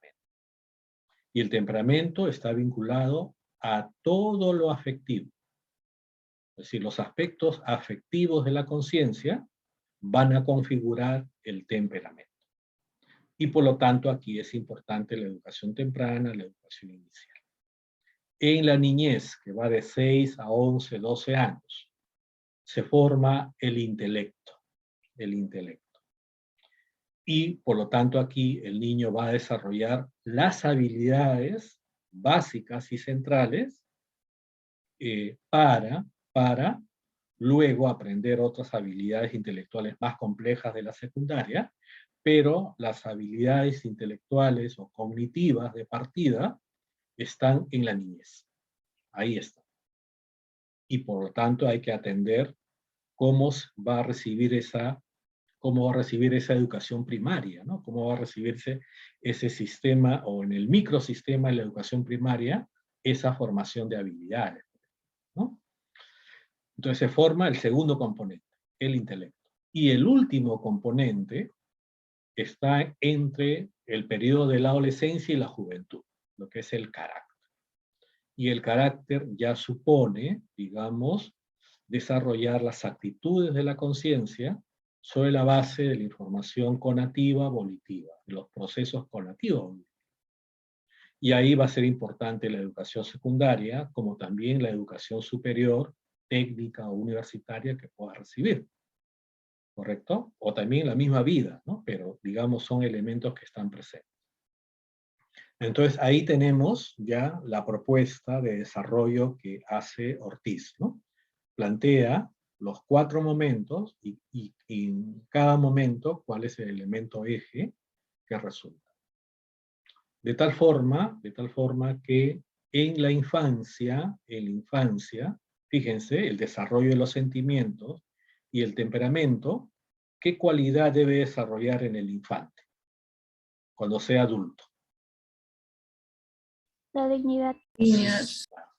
Y el temperamento está vinculado a todo lo afectivo. Es decir, los aspectos afectivos de la conciencia van a configurar el temperamento. Y por lo tanto aquí es importante la educación temprana, la educación inicial. En la niñez, que va de 6 a 11, 12 años, se forma el intelecto. El intelecto. Y por lo tanto aquí el niño va a desarrollar las habilidades básicas y centrales para luego aprender otras habilidades intelectuales más complejas de la secundaria, pero las habilidades intelectuales o cognitivas de partida están en la niñez. Ahí está. Y por lo tanto hay que atender cómo va a recibir esa educación primaria, ¿no? Cómo va a recibirse ese sistema, o en el microsistema de la educación primaria, esa formación de habilidades, ¿no? Entonces se forma el segundo componente, el intelecto. Y el último componente está entre el periodo de la adolescencia y la juventud, lo que es el carácter. Y el carácter ya supone, digamos, desarrollar las actitudes de la conciencia sobre la base de la información conativa volitiva, de los procesos conativos. Y ahí va a ser importante la educación secundaria, como también la educación superior, técnica o universitaria que pueda recibir. ¿Correcto? O también la misma vida, ¿no? Pero, digamos, son elementos que están presentes. Entonces, ahí tenemos ya la propuesta de desarrollo que hace Ortiz, ¿no? Plantea los 4 momentos y en cada momento cuál es el elemento eje que resulta. De tal forma que en la infancia, fíjense, el desarrollo de los sentimientos y el temperamento, ¿qué cualidad debe desarrollar en el infante cuando sea adulto? La dignidad.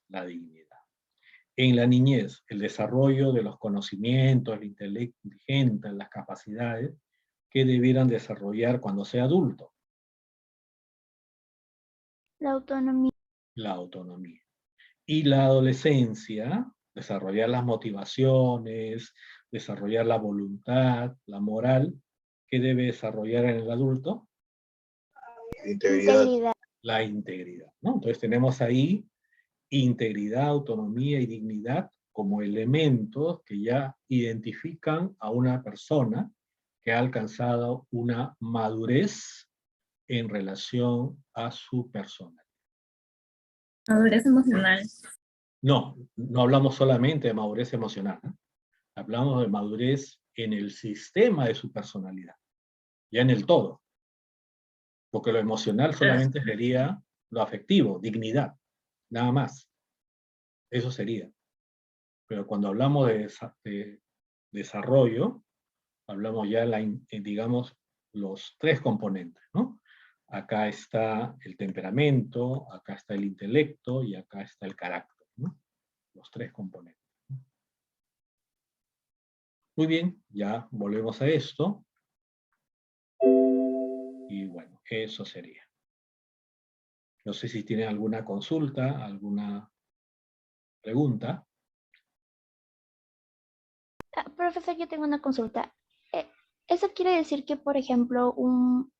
La dignidad. En la niñez, el desarrollo de los conocimientos, el intelecto inteligente, las capacidades que debieran desarrollar cuando sea adulto. La autonomía. La autonomía. Y la adolescencia, desarrollar las motivaciones, desarrollar la voluntad, la moral, ¿qué debe desarrollar en el adulto? Integridad. La integridad, ¿no? Entonces tenemos ahí integridad, autonomía y dignidad como elementos que ya identifican a una persona que ha alcanzado una madurez en relación a su persona. Madurez emocional. No, no hablamos solamente de madurez emocional, ¿eh? Hablamos de madurez en el sistema de su personalidad, ya en el todo. Porque lo emocional solamente sería lo afectivo, dignidad, nada más. Eso sería. Pero cuando hablamos de desarrollo, hablamos ya, digamos, los 3 componentes, ¿no? Acá está el temperamento, acá está el intelecto y acá está el carácter, ¿no? Los 3 componentes. Muy bien, ya volvemos a esto. Y bueno, eso sería. No sé si tienen alguna consulta, alguna pregunta. Profesor, yo tengo una consulta. ¿Eso quiere decir que, por ejemplo, un